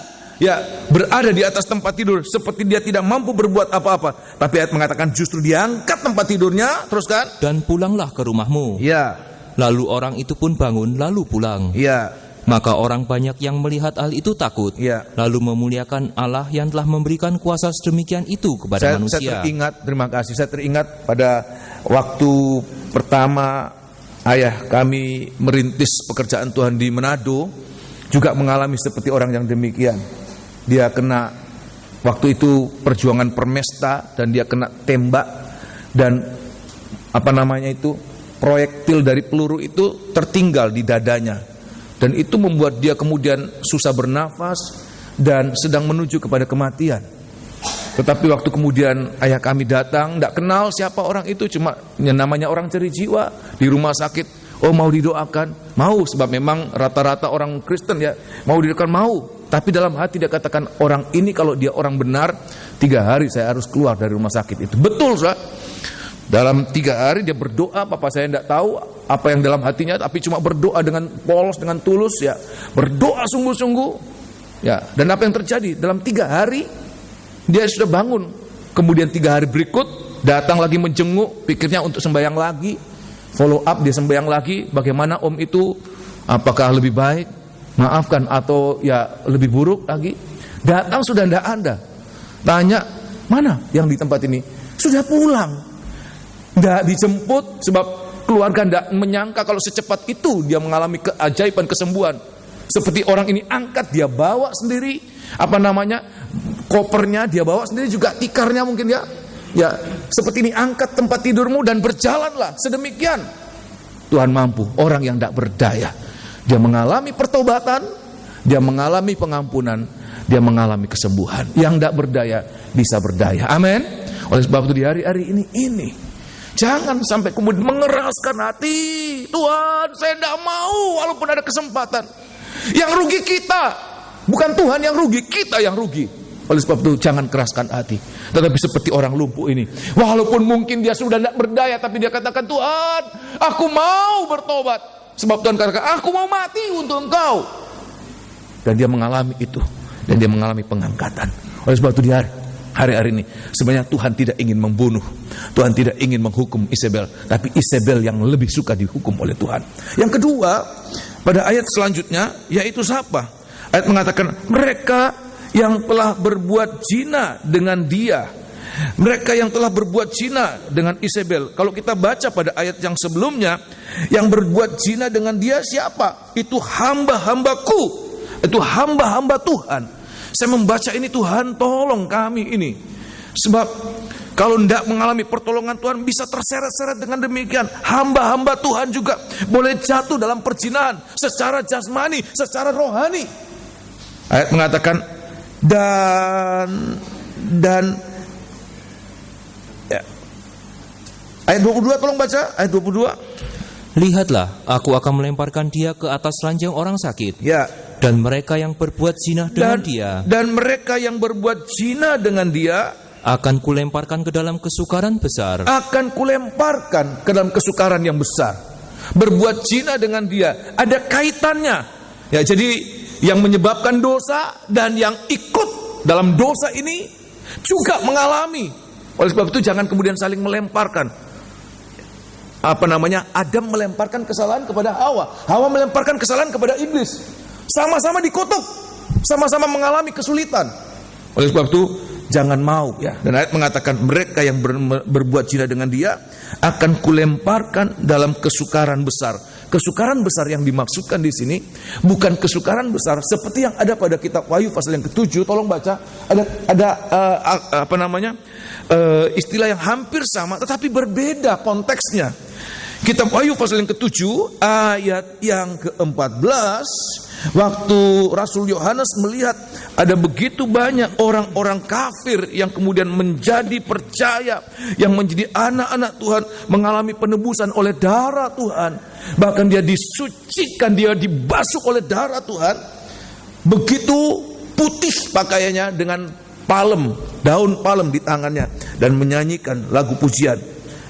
berada di atas tempat tidur seperti dia tidak mampu berbuat apa-apa, tapi ayat mengatakan justru dia angkat tempat tidurnya. Teruskan. Dan pulanglah ke rumahmu. Ya. Lalu orang itu pun bangun lalu pulang. Ya. Maka orang banyak yang melihat hal itu takut, lalu memuliakan Allah yang telah memberikan kuasa sedemikian itu kepada manusia. Saya teringat pada waktu pertama ayah kami merintis pekerjaan Tuhan di Manado, juga mengalami seperti orang yang demikian. Dia kena, waktu itu perjuangan permesta, dan dia kena tembak, dan proyektil dari peluru itu tertinggal di dadanya, dan itu membuat dia kemudian susah bernafas dan sedang menuju kepada kematian. Tetapi waktu kemudian ayah kami datang, tidak kenal siapa orang itu, cuma namanya orang cari jiwa di rumah sakit. Oh, mau didoakan? Mau, sebab memang rata-rata orang Kristen mau didoakan, mau. Tapi dalam hati dia katakan, orang ini kalau dia orang benar, 3 hari saya harus keluar dari rumah sakit itu. Betul, saudara. Dalam 3 hari dia berdoa, papa saya tidak tahu apa yang dalam hatinya, tapi cuma berdoa dengan polos, dengan tulus, berdoa sungguh-sungguh, Dan apa yang terjadi? Dalam 3 hari dia sudah bangun. Kemudian 3 hari berikut datang lagi menjenguk, pikirnya untuk sembahyang lagi, follow up, dia sembahyang lagi. Bagaimana om itu? Apakah lebih baik? Maafkan atau lebih buruk lagi? Datang sudah tidak ada. Tanya, mana yang di tempat ini? Sudah pulang. Tidak dijemput, sebab keluarga tidak menyangka kalau secepat itu dia mengalami keajaiban kesembuhan. Seperti orang ini angkat, dia bawa sendiri kopernya, dia bawa sendiri, juga tikarnya mungkin seperti ini, angkat tempat tidurmu dan berjalanlah. Sedemikian Tuhan mampu. Orang yang tidak berdaya, dia mengalami pertobatan, dia mengalami pengampunan, dia mengalami kesembuhan. Yang tidak berdaya bisa berdaya. Amin. Oleh sebab itu di hari-hari ini jangan sampai kemudian mengeraskan hati. Tuhan, saya tidak mau walaupun ada kesempatan. Yang rugi kita, bukan Tuhan yang rugi, kita yang rugi. Oleh sebab itu jangan keraskan hati. Tetapi seperti orang lumpuh ini, walaupun mungkin dia sudah tidak berdaya, tapi dia katakan, Tuhan, aku mau bertobat. Sebab Tuhan katakan, aku mau mati untuk engkau. Dan dia mengalami itu, dan dia mengalami pengangkatan. Oleh sebab itu di hari-hari ini sebenarnya Tuhan tidak ingin membunuh, Tuhan tidak ingin menghukum Isabel, tapi Isabel yang lebih suka dihukum oleh Tuhan. Yang kedua, pada ayat selanjutnya, yaitu siapa? Ayat mengatakan, mereka yang telah berbuat zina dengan dia, mereka yang telah berbuat zina dengan Isabel. Kalau kita baca pada ayat yang sebelumnya, yang berbuat zina dengan dia siapa? Itu hamba-hambaku, itu hamba-hamba Tuhan. Saya membaca ini, Tuhan tolong kami ini. Sebab kalau tidak mengalami pertolongan Tuhan bisa terseret-seret dengan demikian. Hamba-hamba Tuhan juga boleh jatuh dalam perzinahan secara jasmani, secara rohani. Ayat mengatakan dan ya. Ayat 22 tolong baca, ayat 22. Lihatlah, aku akan melemparkan dia ke atas ranjang orang sakit. Ya. Dan mereka yang berbuat zina dengan dia. Dan mereka yang berbuat zina dengan dia akan kulemparkan ke dalam kesukaran besar. Akan kulemparkan ke dalam kesukaran yang besar. Berbuat zina dengan dia ada kaitannya. Ya, jadi yang menyebabkan dosa dan yang ikut dalam dosa ini juga mengalami. Oleh sebab itu jangan kemudian saling melemparkan. Adam melemparkan kesalahan kepada Hawa. Hawa melemparkan kesalahan kepada iblis. Sama-sama dikutuk, sama-sama mengalami kesulitan. Oleh sebab itu jangan mau ya. Dan ayat mengatakan mereka yang berbuat zina dengan dia akan kulemparkan dalam kesukaran besar. Kesukaran besar yang dimaksudkan di sini bukan kesukaran besar seperti yang ada pada kitab Wahyu pasal yang ke-7. Tolong baca. Ada istilah yang hampir sama tetapi berbeda konteksnya. Kitab Wahyu pasal yang ke-7 ayat yang ke-14. Waktu Rasul Yohanes melihat ada begitu banyak orang-orang kafir yang kemudian menjadi percaya, yang menjadi anak-anak Tuhan, mengalami penebusan oleh darah Tuhan, bahkan dia disucikan, dia dibasuh oleh darah Tuhan. Begitu putih pakaiannya dengan palem, daun palem di tangannya, dan menyanyikan lagu pujian.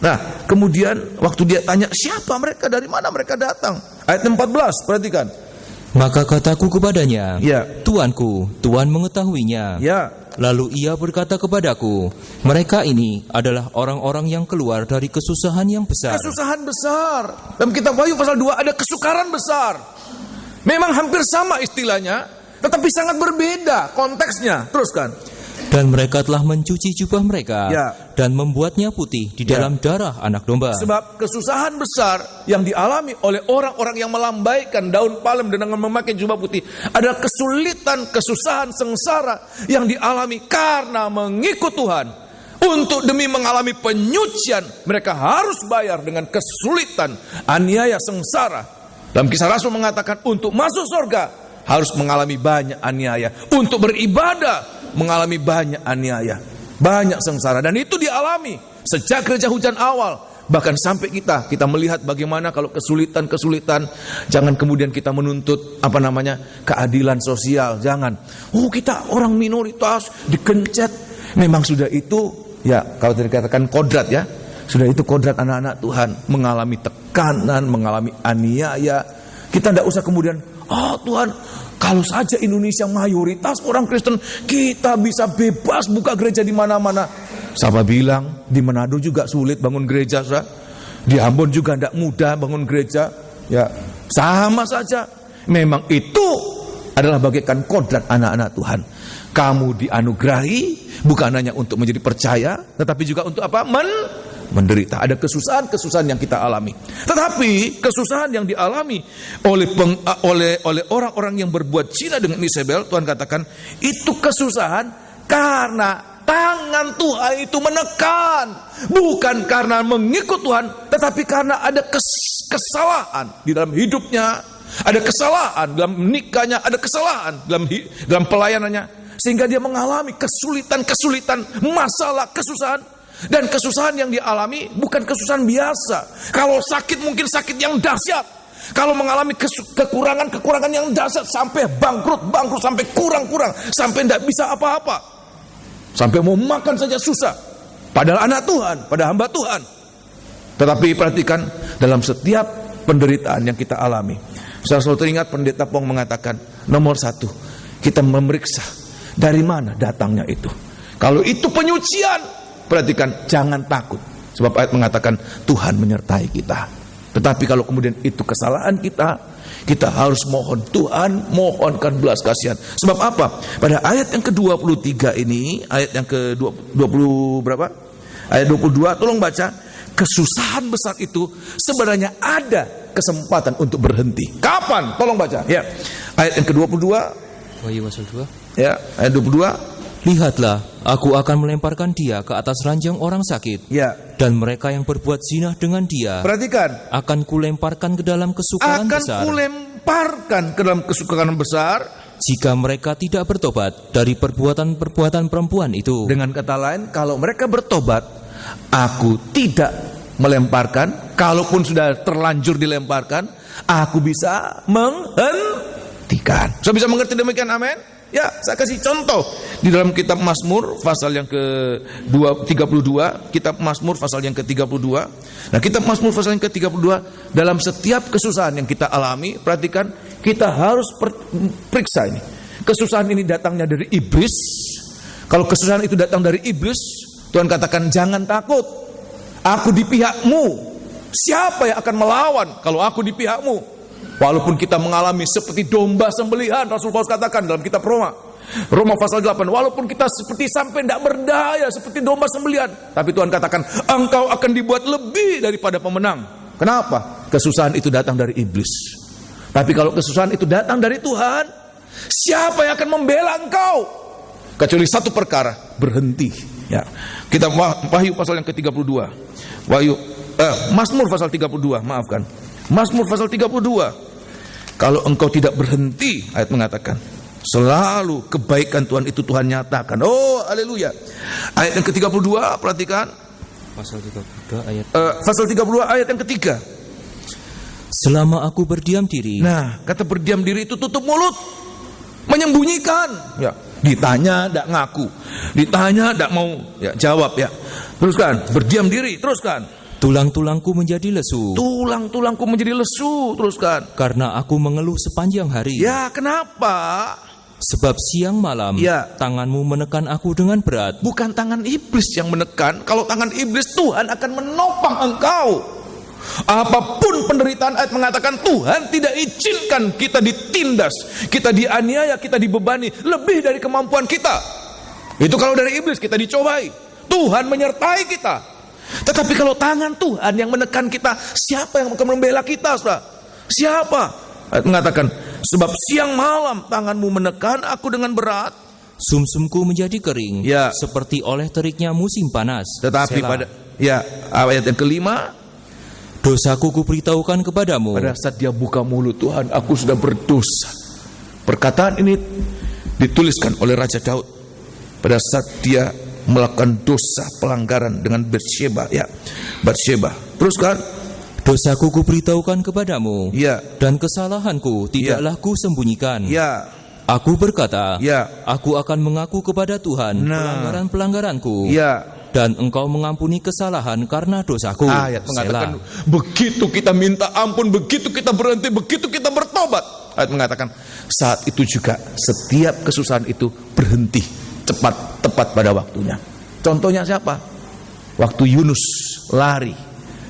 Nah, kemudian waktu dia tanya siapa mereka, dari mana mereka datang, ayat 14, perhatikan. Maka kataku kepadanya, ya. Tuanku, Tuhan mengetahuinya. Ya. Lalu ia berkata kepadaku, mereka ini adalah orang-orang yang keluar dari kesusahan yang besar. Kesusahan besar. Dalam kitab Wahyu pasal 2 ada kesukaran besar. Memang hampir sama istilahnya, tetapi sangat berbeda konteksnya. Teruskan. Dan mereka telah mencuci jubah mereka, ya. Dan membuatnya putih di dalam darah anak domba. Sebab kesusahan besar yang dialami oleh orang-orang yang melambaikan daun palem dengan memakai jubah putih adalah kesulitan, kesusahan, sengsara yang dialami karena mengikut Tuhan. Untuk demi mengalami penyucian mereka harus bayar dengan kesulitan, aniaya, sengsara. Dalam Kisah Rasul mengatakan untuk masuk surga harus mengalami banyak aniaya, untuk beribadah mengalami banyak aniaya, banyak sengsara, dan itu dialami sejak gereja hujan awal. Bahkan sampai kita melihat bagaimana kalau kesulitan, jangan kemudian kita menuntut keadilan sosial. Jangan, kita orang minoritas digencet. Memang sudah itu ya, kalau dikatakan kodrat ya, sudah itu kodrat anak-anak Tuhan, mengalami tekanan, mengalami aniaya. Kita tidak usah kemudian, Tuhan, kalau saja Indonesia mayoritas orang Kristen, kita bisa bebas buka gereja di mana-mana. Siapa bilang di Manado juga sulit bangun gereja, saudara? Di Ambon juga tidak mudah bangun gereja. Ya, sama saja. Memang itu adalah bagaikan kodrat anak-anak Tuhan. Kamu dianugerahi bukan hanya untuk menjadi percaya, tetapi juga untuk apa? Menderita. Ada kesusahan yang kita alami. Tetapi kesusahan yang dialami oleh orang-orang yang berbuat zina dengan Isabel, Tuhan katakan itu kesusahan karena tangan Tuhan itu menekan, bukan karena mengikut Tuhan, tetapi karena ada kesalahan di dalam hidupnya, ada kesalahan dalam menikahnya, ada kesalahan dalam pelayanannya, sehingga dia mengalami kesulitan, masalah, kesusahan. Dan kesusahan yang dialami bukan kesusahan biasa. Kalau sakit mungkin sakit yang dahsyat. Kalau mengalami kekurangan yang dahsyat sampai bangkrut, sampai kurang, sampai tidak bisa apa-apa, sampai mau makan saja susah. Padahal anak Tuhan, pada hamba Tuhan. Tetapi perhatikan, dalam setiap penderitaan yang kita alami, saya selalu teringat Pendeta Pong mengatakan, nomor 1, kita memeriksa dari mana datangnya itu. Kalau itu penyucian, perhatikan, jangan takut. Sebab ayat mengatakan Tuhan menyertai kita. Tetapi kalau kemudian itu kesalahan kita harus mohon Tuhan, mohonkan belas kasihan. Sebab apa? Pada ayat yang ke-23 ini, ayat yang ke-20 berapa? Ayat 22, tolong baca. Kesusahan besar itu sebenarnya ada kesempatan untuk berhenti. Kapan? Tolong baca. Ya. Ayat yang ke-22. Wahyu pasal 2. Ya, ayat 22. Lihatlah, aku akan melemparkan dia ke atas ranjang orang sakit. Ya. Dan mereka yang berbuat zina dengan dia, perhatikan, akan kulemparkan ke dalam kesukaran besar. Akan kulemparkan ke dalam kesukaran besar jika mereka tidak bertobat dari perbuatan-perbuatan perempuan itu. Dengan kata lain, kalau mereka bertobat, aku tidak melemparkan. Kalaupun sudah terlanjur dilemparkan, aku bisa menghentikan. Sudah bisa mengerti demikian, amin? Ya, saya kasih contoh di dalam kitab Mazmur pasal yang ke-32, kitab Mazmur pasal yang ke-32. Nah, kitab Mazmur pasal yang ke-32, dalam setiap kesusahan yang kita alami, perhatikan, kita harus periksa ini. Kesusahan ini datangnya dari iblis. Kalau kesusahan itu datang dari iblis, Tuhan katakan jangan takut. Aku di pihakmu. Siapa yang akan melawan kalau aku di pihakmu? Walaupun kita mengalami seperti domba sembelihan, Rasul Paulus katakan dalam kitab Roma pasal 8, walaupun kita seperti sampai tidak berdaya, seperti domba sembelihan, tapi Tuhan katakan engkau akan dibuat lebih daripada pemenang. Kenapa? Kesusahan itu datang dari iblis. Tapi kalau kesusahan itu datang dari Tuhan, siapa yang akan membela engkau? Kecuali satu perkara, berhenti. Ya. Kita Wahyu pasal yang ke-32. Mazmur pasal 32, maafkan. Mazmur pasal 32. Kalau engkau tidak berhenti, ayat mengatakan, selalu kebaikan Tuhan itu Tuhan nyatakan. Oh, haleluya. Ayat yang ke-32, perhatikan. Pasal 32 ayat. Pasal 32 ayat yang ketiga. Selama aku berdiam diri. Nah, kata berdiam diri itu tutup mulut, menyembunyikan. Ya, ditanya tidak ngaku, ditanya tidak mau ya jawab ya. Teruskan, berdiam diri, teruskan. Tulang-tulangku menjadi lesu. Tulang-tulangku menjadi lesu, teruskan. Karena aku mengeluh sepanjang hari. Ya, kenapa? Sebab siang malam tanganmu menekan aku dengan berat. Bukan tangan iblis yang menekan. Kalau tangan iblis, Tuhan akan menopang engkau. Apapun penderitaan, ayat mengatakan Tuhan tidak izinkan kita ditindas, kita dianiaya, kita dibebani lebih dari kemampuan kita. Itu kalau dari iblis, kita dicobai. Tuhan menyertai kita. Tetapi kalau tangan Tuhan yang menekan kita, siapa yang akan membela kita, saudara? Siapa? Ayat mengatakan, sebab siang malam tanganmu menekan aku dengan berat. Sumsumku menjadi kering, seperti oleh teriknya musim panas. Tetapi pada ayat yang kelima, dosaku kuberitahukan kepadamu. Pada saat dia buka mulut, Tuhan, aku sudah berdosa. Perkataan ini dituliskan oleh Raja Daud pada saat dia melakukan dosa pelanggaran dengan Batsyeba. Teruskan. Dosaku kuberitahukan kepadamu, dan kesalahanku tidaklah kusembunyikan. Aku berkata, aku akan mengaku kepada Tuhan pelanggaran-pelanggaranku, dan engkau mengampuni kesalahan karena dosaku. Ayat mengatakan, begitu kita minta ampun, begitu kita berhenti, begitu kita bertobat, ayat mengatakan, saat itu juga setiap kesusahan itu berhenti, tepat pada waktunya. Contohnya siapa? Waktu Yunus lari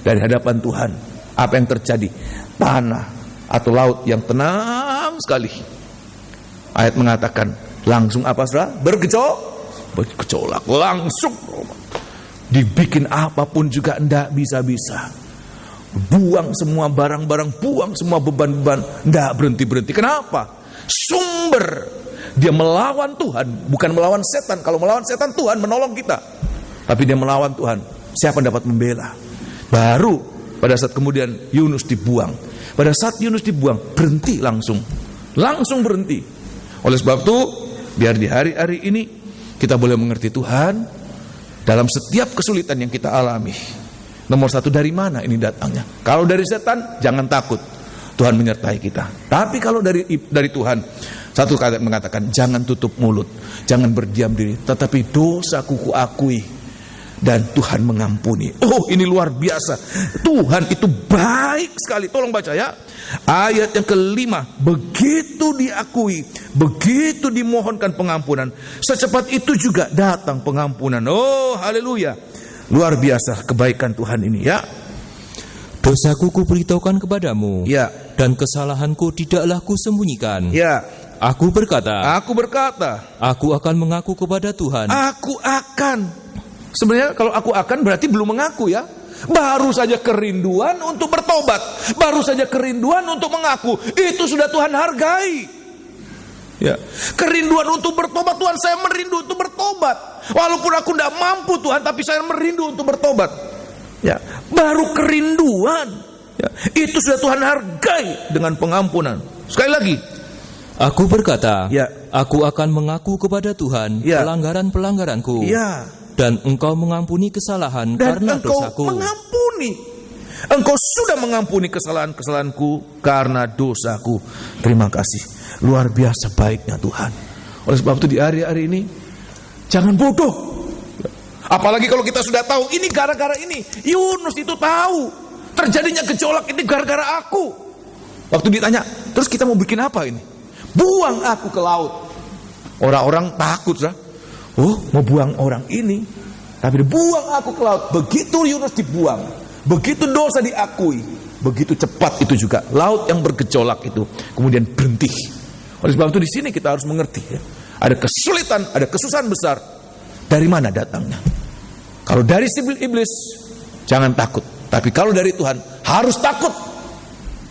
dari hadapan Tuhan, apa yang terjadi? Tanah atau laut yang tenang sekali. Ayat mengatakan, langsung apa saudara? Bergejolak, langsung dibikin apapun juga tidak bisa. Buang semua barang-barang, buang semua beban-beban, tidak berhenti-berhenti. Kenapa? Sumber. Dia melawan Tuhan, bukan melawan setan. Kalau melawan setan, Tuhan menolong kita. Tapi dia melawan Tuhan, siapa yang dapat membela? Baru pada saat kemudian Yunus dibuang. Pada saat Yunus dibuang, berhenti langsung berhenti. Oleh sebab itu, biar di hari-hari ini kita boleh mengerti Tuhan dalam setiap kesulitan yang kita alami. Nomor satu, dari mana ini datangnya? Kalau dari setan, jangan takut, Tuhan menyertai kita. Tapi kalau dari Tuhan, satu kata mengatakan, jangan tutup mulut, jangan berdiam diri, tetapi dosaku kuakui dan Tuhan mengampuni. Oh, ini luar biasa. Tuhan itu baik sekali. Tolong baca ya. Ayat yang kelima, begitu diakui, begitu dimohonkan pengampunan, secepat itu juga datang pengampunan. Oh, haleluya. Luar biasa kebaikan Tuhan ini ya. Dosaku kuberitahukan kepadamu, dan kesalahanku tidaklah kusembunyikan. Aku berkata, aku akan mengaku kepada Tuhan. Aku akan. Sebenarnya kalau aku akan berarti belum mengaku ya. Baru saja kerinduan untuk bertobat, baru saja kerinduan untuk mengaku. Itu sudah Tuhan hargai. Ya, kerinduan untuk bertobat. Tuhan, saya merindu untuk bertobat. Walaupun aku tidak mampu Tuhan, tapi saya merindu untuk bertobat. Ya, baru kerinduan. Ya, itu sudah Tuhan hargai dengan pengampunan. Sekali lagi, aku berkata, ya, aku akan mengaku kepada Tuhan pelanggaran-pelanggaranku. Ya. Dan Engkau mengampuni kesalahan dan karena Engkau dosaku. Engkau sudah mengampuni kesalahan-kesalahanku karena dosaku. Terima kasih. Luar biasa baiknya Tuhan. Oleh sebab itu di hari-hari ini, jangan bodoh. Apalagi kalau kita sudah tahu, ini gara-gara ini. Yunus itu tahu, terjadinya gejolak ini gara-gara aku. Waktu ditanya, terus kita mau bikin apa ini? Buang aku ke laut. Orang-orang takut, sah. Oh, mau buang orang ini, tapi dibuang aku ke laut. Begitu Yunus dibuang, begitu dosa diakui, begitu cepat itu juga laut yang bergejolak itu kemudian berhenti. Oleh sebab itu di sini kita harus mengerti, ya, ada kesulitan, ada kesusahan besar. Dari mana datangnya? Kalau dari iblis, jangan takut. Tapi kalau dari Tuhan, harus takut.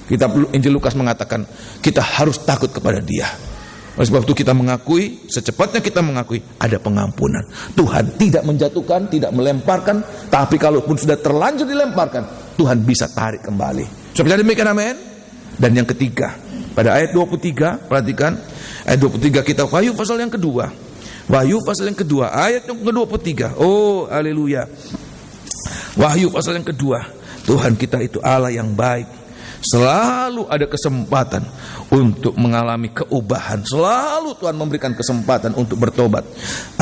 Kitab Injil Lukas mengatakan kita harus takut kepada Dia. Oleh sebab itu kita mengakui, secepatnya kita mengakui ada pengampunan. Tuhan tidak menjatuhkan, tidak melemparkan, tapi kalaupun sudah terlanjur dilemparkan, Tuhan bisa tarik kembali. Supaya demikian, amin. Dan yang ketiga, pada ayat 23, perhatikan ayat 23 kita Wahyu pasal yang kedua. Wahyu pasal yang kedua, ayat yang ke-23. Oh, haleluya. Wahyu pasal yang kedua. Tuhan kita itu Allah yang baik. Selalu ada kesempatan untuk mengalami keubahan. Selalu Tuhan memberikan kesempatan untuk bertobat.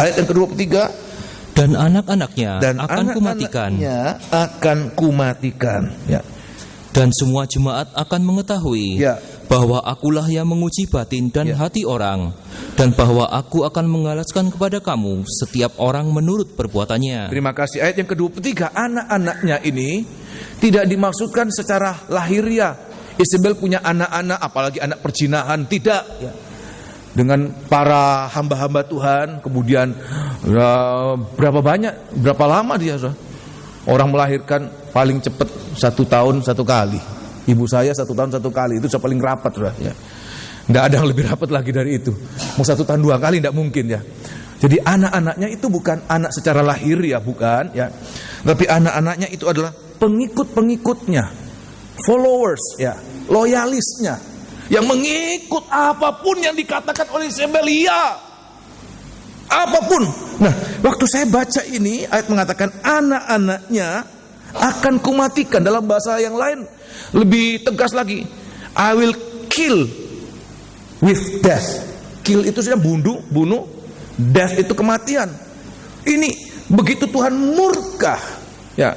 Ayat yang ke-23, dan anak-anaknya akan kumatikan. Ya. Dan semua jemaat akan mengetahui, ya, bahwa akulah yang menguji batin dan, ya, hati orang, dan bahwa aku akan mengalaskan kepada kamu setiap orang menurut perbuatannya. Terima kasih. Ayat yang ke-23, anak-anaknya ini tidak dimaksudkan secara lahiriah. Isabel punya anak-anak, apalagi anak perzinahan, tidak, ya. Dengan para hamba-hamba Tuhan, kemudian berapa lama dia, orang melahirkan paling cepat 1 tahun 1 kali. Ibu saya 1 tahun 1 kali, itu saya paling rapat, ya. Tidak ada yang lebih rapat lagi dari itu. Mau 1 tahun 2 kali tidak mungkin, ya. Jadi anak-anaknya itu bukan anak secara lahiriah, bukan, ya. Tapi anak-anaknya itu adalah pengikut-pengikutnya, followers, ya, loyalisnya, yang mengikut apapun yang dikatakan oleh Isabel, ya, apapun. Nah, waktu saya baca ini, ayat mengatakan anak-anaknya akan kumatikan. Dalam bahasa yang lain lebih tegas lagi, I will kill with death. Kill itu sudah bunuh, death itu kematian. Ini begitu Tuhan murka, ya,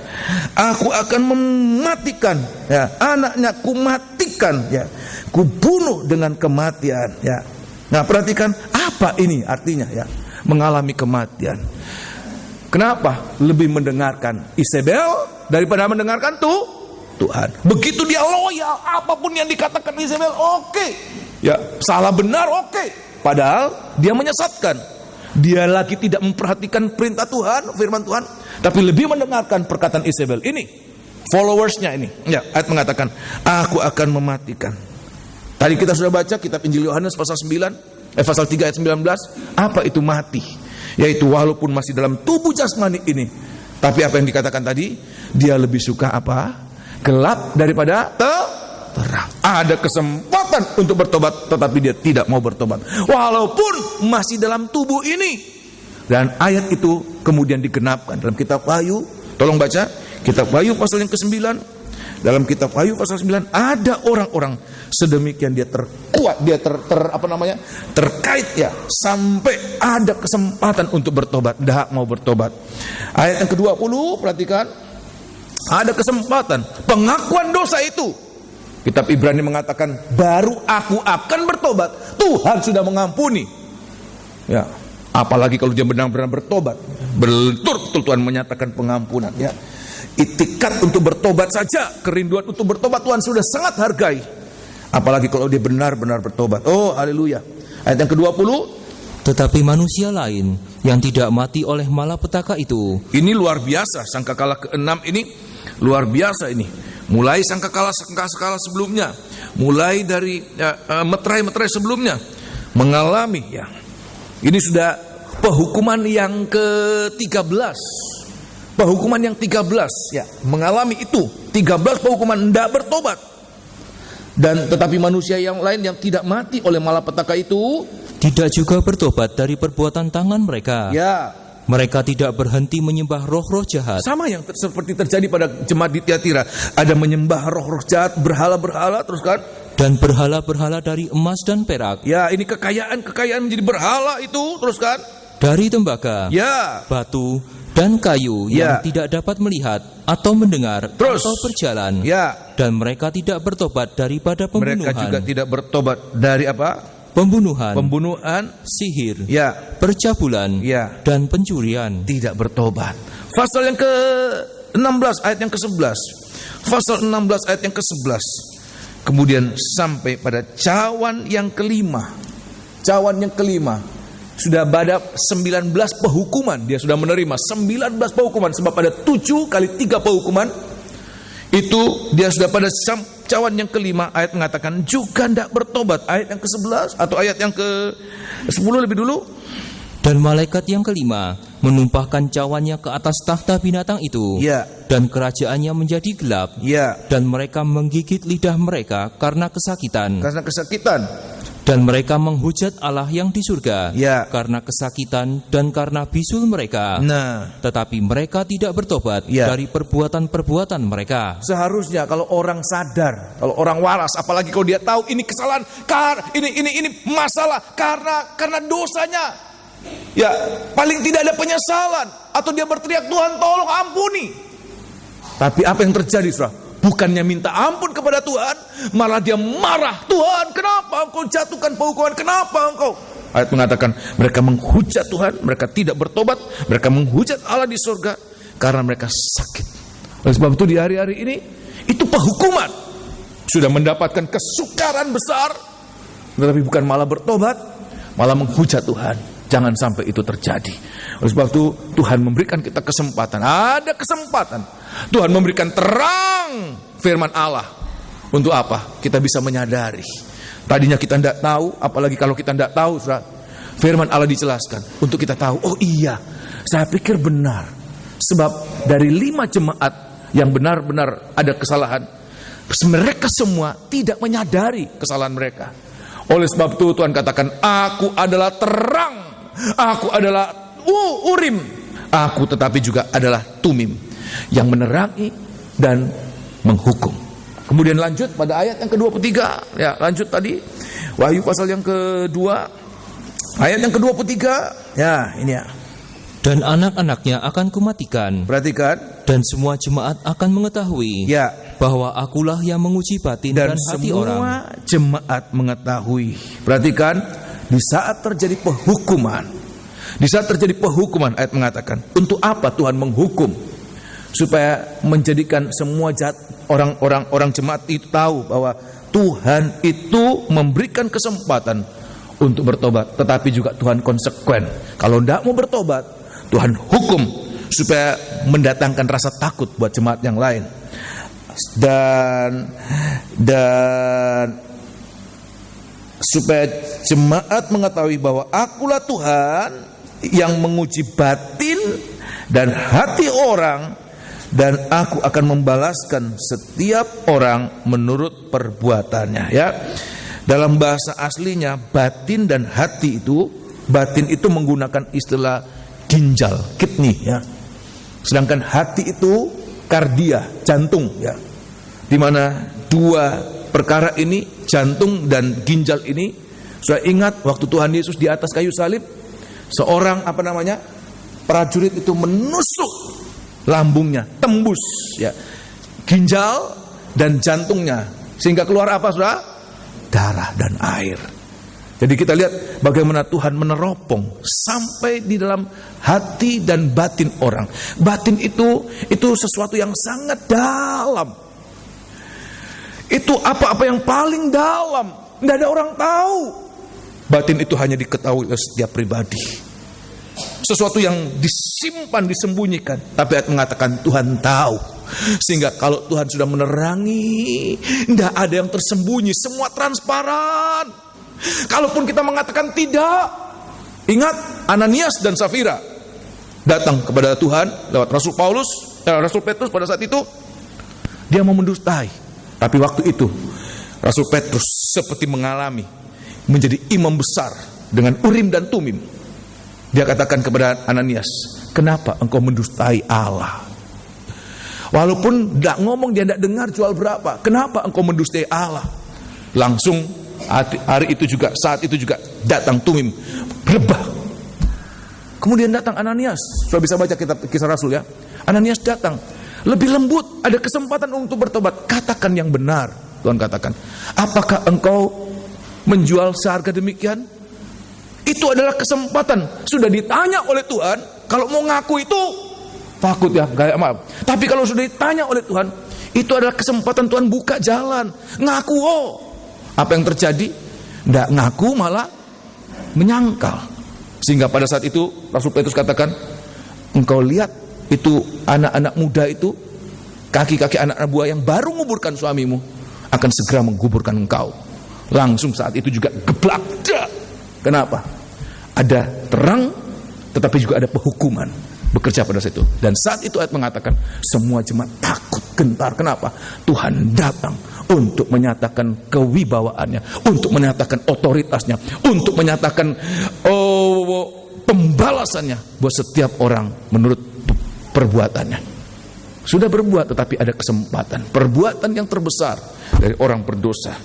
aku akan mematikan, ya, anaknya kumatikan, ya, kubunuh dengan kematian, ya. Nah, perhatikan apa ini artinya, ya, mengalami kematian. Kenapa? Lebih mendengarkan Isabel daripada mendengarkan Tuhan. Begitu dia loyal, apapun yang dikatakan Isabel, oke. Ya, salah benar, oke. Padahal dia menyesatkan. Dia lagi tidak memperhatikan perintah Tuhan, firman Tuhan, tapi lebih mendengarkan perkataan Isabel. Ini followersnya ini. Ya, ayat mengatakan, aku akan mematikan. Tadi kita sudah baca kitab Injil Yohanes pasal 3 ayat 19. Apa itu mati? Yaitu walaupun masih dalam tubuh jasmani ini, tapi apa yang dikatakan tadi, dia lebih suka apa? Gelap daripada terang. Ada kesempatan untuk bertobat, tetapi dia tidak mau bertobat walaupun masih dalam tubuh ini. Dan ayat itu kemudian digenapkan dalam kitab Wahyu. Tolong baca kitab Wahyu pasal yang ke-9. Dalam kitab Wahyu pasal 9 ada orang-orang sedemikian dia terkuat, dia terkait, ya, sampai ada kesempatan untuk bertobat, tidak mau bertobat. Ayat yang ke-20, perhatikan, ada kesempatan pengakuan dosa itu. Kitab Ibrani mengatakan, baru aku akan bertobat, Tuhan sudah mengampuni. Ya, apalagi kalau dia benar-benar bertobat, betul Tuhan menyatakan pengampunan, ya. Itikat untuk bertobat saja, kerinduan untuk bertobat Tuhan sudah sangat hargai. Apalagi kalau dia benar-benar bertobat. Oh, haleluya. Ayat yang ke-20, tetapi manusia lain yang tidak mati oleh malapetaka itu. Ini luar biasa, sangkakala ke-6 ini luar biasa ini. Mulai sangkakala sebelumnya, mulai dari meterai sebelumnya, mengalami ya. Ini sudah penghukuman yang ke-13. Penghukuman yang 13 ya, mengalami itu 13 penghukuman tidak bertobat. Dan tetapi manusia yang lain yang tidak mati oleh malapetaka itu tidak juga bertobat dari perbuatan tangan mereka. Ya. Mereka tidak berhenti menyembah roh-roh jahat. Sama yang seperti terjadi pada jemaat di Tiatira. Ada menyembah roh-roh jahat, berhala-berhala, terus kan? Dan berhala-berhala dari emas dan perak. Ya, ini kekayaan menjadi berhala itu, terus kan? Dari tembaga, ya, batu, dan kayu yang tidak dapat melihat atau mendengar atau berjalan. Ya. Dan mereka tidak bertobat daripada pembunuhan. Mereka juga tidak bertobat dari apa? Pembunuhan, sihir, percabulan, dan pencurian. Tidak bertobat. Pasal yang ke-16 ayat yang ke-11. Pasal 16 ayat yang ke-11. Kemudian sampai pada cawan yang kelima. Cawan yang kelima. Sudah ada 19 penghukuman. Dia sudah menerima 19 penghukuman. Sebab pada 7 kali 3 penghukuman. Itu dia sudah pada cawan yang kelima. Ayat mengatakan juga tidak bertobat. Ayat yang ke-11 atau ayat yang ke-10 lebih dulu. Dan malaikat yang kelima menumpahkan cawannya ke atas takhta binatang itu. Dan kerajaannya menjadi gelap. Dan mereka menggigit lidah mereka karena kesakitan. Dan mereka menghujat Allah yang di surga karena kesakitan dan karena bisul mereka. Tetapi mereka tidak bertobat dari perbuatan-perbuatan mereka. Seharusnya kalau orang sadar, kalau orang waras, apalagi kalau dia tahu ini kesalahan, ini masalah karena dosanya. Ya, paling tidak ada penyesalan atau dia berteriak, Tuhan tolong ampuni. Tapi apa yang terjadi, Saudara? Bukannya minta ampun kepada Tuhan, malah dia marah. Tuhan, kenapa engkau jatuhkan penghukuman? Kenapa engkau? Ayat mengatakan mereka menghujat Tuhan, mereka tidak bertobat, mereka menghujat Allah di surga karena mereka sakit. Oleh sebab itu di hari-hari ini itu penghukuman. Sudah mendapatkan kesukaran besar, tetapi bukan malah bertobat, malah menghujat Tuhan. Jangan sampai itu terjadi. Oleh sebab itu Tuhan memberikan kita kesempatan. Ada kesempatan. Tuhan memberikan terang firman Allah. Untuk apa? Kita bisa menyadari. Tadinya kita tidak tahu, apalagi kalau kita tidak tahu, Saudara. Firman Allah dijelaskan untuk kita tahu. Oh iya, saya pikir benar. Sebab dari 5 jemaat yang benar-benar ada kesalahan, mereka semua tidak menyadari kesalahan mereka. Oleh sebab itu Tuhan katakan, aku adalah terang. Aku adalah Urim. Aku tetapi juga adalah Tumim, yang menerangi dan menghukum. Kemudian lanjut pada ayat yang ke-23. Ya, lanjut tadi Wahyu pasal yang kedua, ayat yang ke-23. Ya, ini ya. Dan anak-anaknya akan kumatikan. Perhatikan. Dan semua jemaat akan mengetahui bahwa akulah yang menguji batin dan hati orang. Semua jemaat mengetahui. Perhatikan, di saat terjadi penghukuman, ayat mengatakan, untuk apa Tuhan menghukum? Supaya menjadikan semua orang jemaat itu tahu bahwa Tuhan itu memberikan kesempatan untuk bertobat, tetapi juga Tuhan konsekuen. Kalau tidak mau bertobat, Tuhan hukum supaya mendatangkan rasa takut buat jemaat yang lain. Dan supaya jemaat mengetahui bahwa akulah Tuhan yang menguji batin dan hati orang, dan aku akan membalaskan setiap orang menurut perbuatannya. Ya, dalam bahasa aslinya batin dan hati itu, batin itu menggunakan istilah ginjal, kidney, ya. Sedangkan hati itu kardia, jantung, ya. Dimana dua perkara ini, jantung dan ginjal ini, saya ingat waktu Tuhan Yesus di atas kayu salib, seorang prajurit itu menusuk lambungnya, tembus ya ginjal dan jantungnya, sehingga keluar apa, Saudara? Darah dan air. Jadi kita lihat bagaimana Tuhan meneropong sampai di dalam hati dan batin orang. Batin itu sesuatu yang sangat dalam. Itu apa-apa yang paling dalam, tidak ada orang tahu. Batin itu hanya diketahui oleh setiap pribadi. Sesuatu yang disimpan, disembunyikan. Tapi ayat mengatakan Tuhan tahu. Sehingga kalau Tuhan sudah menerangi, tidak ada yang tersembunyi, semua transparan. Kalaupun kita mengatakan tidak, ingat Ananias dan Safira datang kepada Tuhan lewat Rasul Petrus pada saat itu. Dia mau mendustai, tapi waktu itu Rasul Petrus seperti mengalami menjadi imam besar dengan Urim dan Tumim. Dia katakan kepada Ananias, kenapa engkau mendustai Allah? Walaupun tidak ngomong, dia tidak dengar jual berapa. Kenapa engkau mendustai Allah? Langsung hari itu juga, saat itu juga datang Tumim, rebah. Kemudian datang Ananias. Sudah bisa baca kitab Kisah Rasul ya. Ananias datang, lebih lembut, ada kesempatan untuk bertobat. Katakan yang benar, Tuhan katakan. Apakah engkau menjual seharga demikian? Itu adalah kesempatan. Sudah ditanya oleh Tuhan, kalau mau ngaku itu takut ya, gak, maaf. Tapi kalau sudah ditanya oleh Tuhan, itu adalah kesempatan Tuhan buka jalan. Ngaku, apa yang terjadi? Tidak ngaku, malah menyangkal. Sehingga pada saat itu Rasul Petrus katakan, engkau lihat itu anak-anak muda itu, kaki-kaki anak-anak buah yang baru menguburkan suamimu, akan segera menguburkan engkau. Langsung saat itu juga geblak. Kenapa? Ada terang, tetapi juga ada penghukuman bekerja pada saat itu. Dan saat itu ayat mengatakan semua jemaat takut gentar. Kenapa? Tuhan datang untuk menyatakan kewibawaannya, untuk menyatakan otoritasnya, untuk menyatakan pembalasannya buat setiap orang menurut perbuatannya. Sudah berbuat tetapi ada kesempatan. Perbuatan yang terbesar dari orang berdosa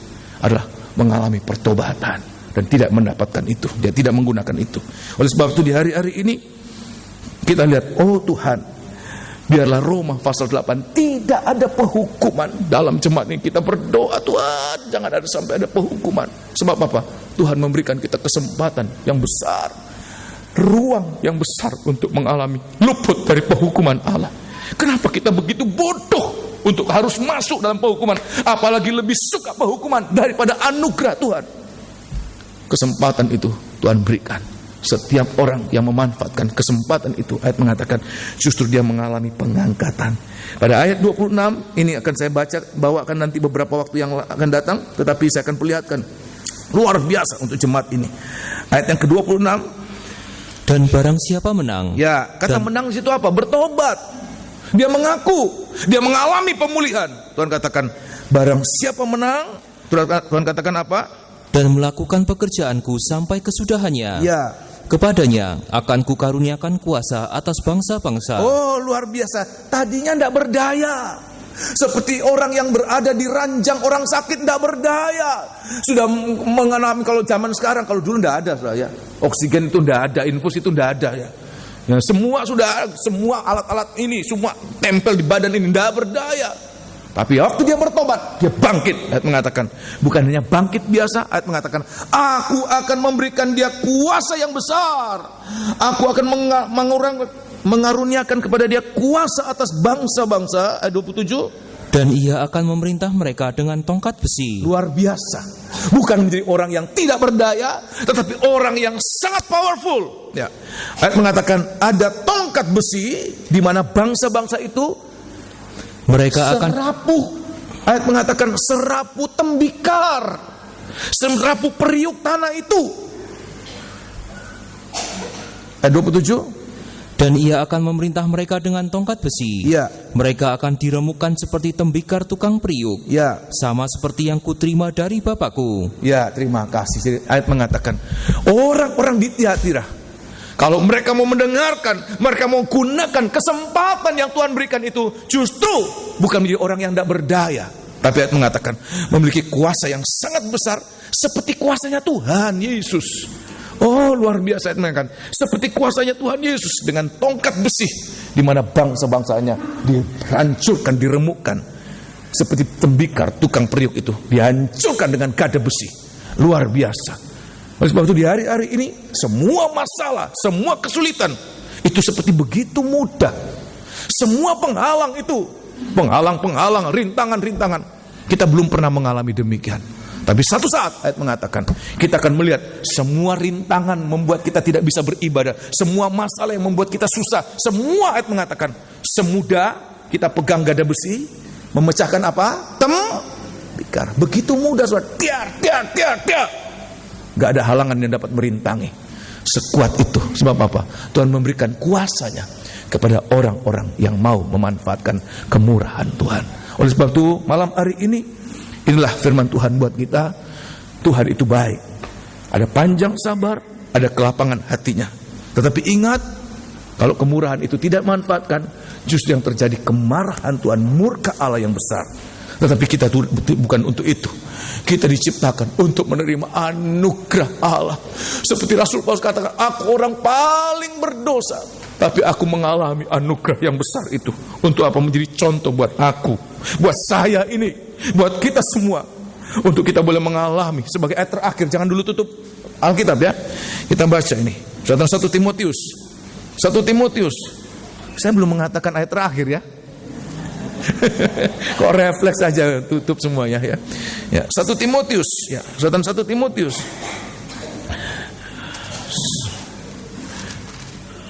adalah mengalami pertobatan dan tidak mendapatkan itu. Dia tidak menggunakan itu. Oleh sebab itu di hari-hari ini kita lihat, oh Tuhan, biarlah Roma pasal 8 tidak ada penghukuman dalam jemaat ini. Kita berdoa, Tuhan, jangan ada sampai ada penghukuman. Sebab apa? Tuhan memberikan kita kesempatan yang besar, ruang yang besar untuk mengalami luput dari penghukuman Allah. Kenapa kita begitu bodoh untuk harus masuk dalam penghukuman, apalagi lebih suka penghukuman daripada anugerah Tuhan? Kesempatan itu Tuhan berikan. Setiap orang yang memanfaatkan kesempatan itu, ayat mengatakan justru dia mengalami pengangkatan. Pada ayat 26 ini akan saya bawakan nanti beberapa waktu yang akan datang, tetapi saya akan perlihatkan luar biasa untuk jemaat ini. Ayat yang ke-26, dan barang siapa menang. Ya, kata menang di situ apa? Bertobat. Dia mengaku, dia mengalami pemulihan. Tuhan katakan barang siapa menang, Tuhan katakan apa? Dan melakukan pekerjaanku sampai kesudahannya. Ya. Kepadanya akan kukaruniakan kuasa atas bangsa-bangsa. Oh, luar biasa. Tadinya tidak berdaya. Seperti orang yang berada di ranjang orang sakit, tidak berdaya. Sudah mengalami, kalau zaman sekarang, kalau dulu tidak ada, ya. Oksigen itu tidak ada, infus itu tidak ada ya. Ya, semua alat-alat ini semua tempel di badan ini, tidak berdaya. Tapi waktu dia bertobat, dia bangkit. Ayat mengatakan, bukan hanya bangkit biasa, ayat mengatakan, aku akan memberikan dia kuasa yang besar. Aku akan mengaruniakan kepada dia kuasa atas bangsa-bangsa. Ayat 27. Dan ia akan memerintah mereka dengan tongkat besi. Luar biasa. Bukan menjadi orang yang tidak berdaya, tetapi orang yang sangat powerful. Ya. Ayat mengatakan, ada tongkat besi, di mana bangsa-bangsa itu mereka akan serapu. Ayat mengatakan serapu tembikar, serapu periuk tanah itu. Ayat 27. Dan ia akan memerintah mereka dengan tongkat besi. Ya. Mereka akan diremukkan seperti tembikar tukang periuk. Ya. Sama seperti yang kuterima dari Bapakku. Ya, terima kasih. Jadi, ayat mengatakan orang-orang di Tiatira, kalau mereka mau mendengarkan, mereka mau gunakan kesempatan yang Tuhan berikan itu, justru bukan menjadi orang yang tidak berdaya, tapi ayat mengatakan memiliki kuasa yang sangat besar, seperti kuasanya Tuhan Yesus. Oh, luar biasa, ayat mengatakan seperti kuasanya Tuhan Yesus dengan tongkat besi, di mana bangsa-bangsanya dihancurkan, diremukkan seperti tembikar tukang periuk itu, dihancurkan dengan gada besi. Luar biasa. Oleh sebab itu di hari-hari ini semua masalah, semua kesulitan itu seperti begitu mudah. Semua penghalang itu, penghalang, rintangan, kita belum pernah mengalami demikian. Tapi satu saat ayat mengatakan kita akan melihat semua rintangan membuat kita tidak bisa beribadah, semua masalah yang membuat kita susah, semua ayat mengatakan semudah kita pegang gada besi, memecahkan apa? Tembikar. Begitu mudah, saudara. Tiar. Gak ada halangan yang dapat merintangi. Sekuat itu. Sebab apa? Tuhan memberikan kuasanya kepada orang-orang yang mau memanfaatkan kemurahan Tuhan. Oleh sebab itu malam hari ini, inilah firman Tuhan buat kita. Tuhan itu baik. Ada panjang sabar, ada kelapangan hatinya. Tetapi ingat, kalau kemurahan itu tidak manfaatkan, justru yang terjadi kemarahan Tuhan, murka Allah yang besar. Tetapi kita bukan untuk itu. Kita diciptakan untuk menerima anugerah Allah. Seperti Rasul Paulus katakan, aku orang paling berdosa, tapi aku mengalami anugerah yang besar itu. Untuk apa? Menjadi contoh buat aku, buat saya ini, buat kita semua. Untuk kita boleh mengalami. Sebagai ayat terakhir, jangan dulu tutup Alkitab ya. Kita baca ini. 1 Timotius. 1 Timotius. Saya belum mengatakan ayat terakhir ya. Kok refleks aja tutup semuanya ya. Ya, 1 Timotius ya, 1 Timotius.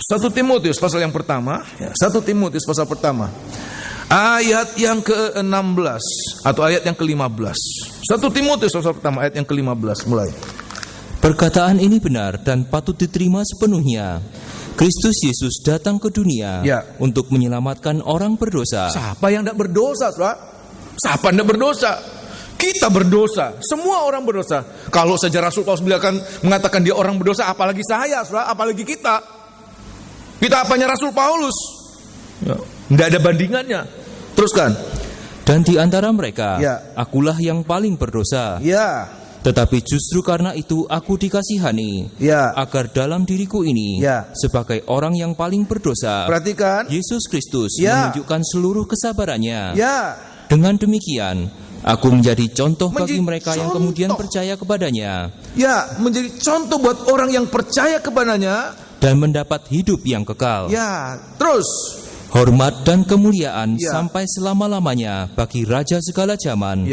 1 Timotius pasal yang pertama ya, 1 Timotius pasal pertama. Ayat yang ke-16 atau ayat yang ke-15. 1 Timotius pasal pertama ayat yang ke-15 mulai. Perkataan ini benar dan patut diterima sepenuhnya. Kristus Yesus datang ke dunia untuk menyelamatkan orang berdosa. Siapa yang tidak berdosa, saudara? Siapa tidak berdosa? Kita berdosa. Semua orang berdosa. Kalau saja Rasul Paulus mengatakan dia orang berdosa, apalagi saya, saudara? Apalagi kita. Kita apanya Rasul Paulus? Tidak ada bandingannya. Teruskan. Dan di antara mereka, akulah yang paling berdosa. Tetapi justru karena itu aku dikasihani, agar dalam diriku ini, sebagai orang yang paling berdosa, perhatikan, Yesus Kristus menunjukkan seluruh kesabarannya. Dengan demikian, aku menjadi contoh bagi mereka yang kemudian percaya kepadanya. Menjadi contoh buat orang yang percaya kepadanya dan mendapat hidup yang kekal. Terus. Hormat dan kemuliaan sampai selama-lamanya bagi Raja segala zaman,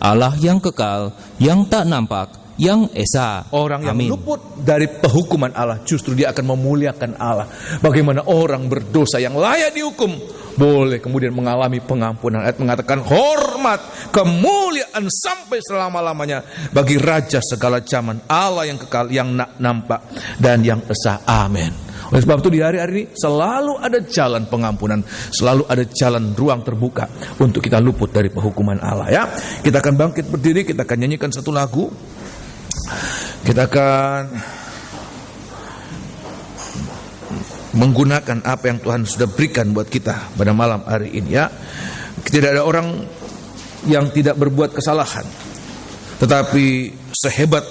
Allah yang kekal, yang tak nampak, yang esa. Orang yang luput dari penghukuman Allah, justru dia akan memuliakan Allah. Bagaimana orang berdosa yang layak dihukum boleh kemudian mengalami pengampunan. Ayat mengatakan hormat, kemuliaan sampai selama-lamanya bagi Raja segala zaman, Allah yang kekal, yang tak nampak, dan yang esa. Amin. Oleh sebab itu di hari-hari ini selalu ada jalan pengampunan, selalu ada jalan ruang terbuka untuk kita luput dari penghukuman Allah ya. Kita akan bangkit berdiri, kita akan nyanyikan satu lagu. Kita akan menggunakan apa yang Tuhan sudah berikan buat kita pada malam hari ini ya. Tidak ada orang yang tidak berbuat kesalahan, tetapi sehebat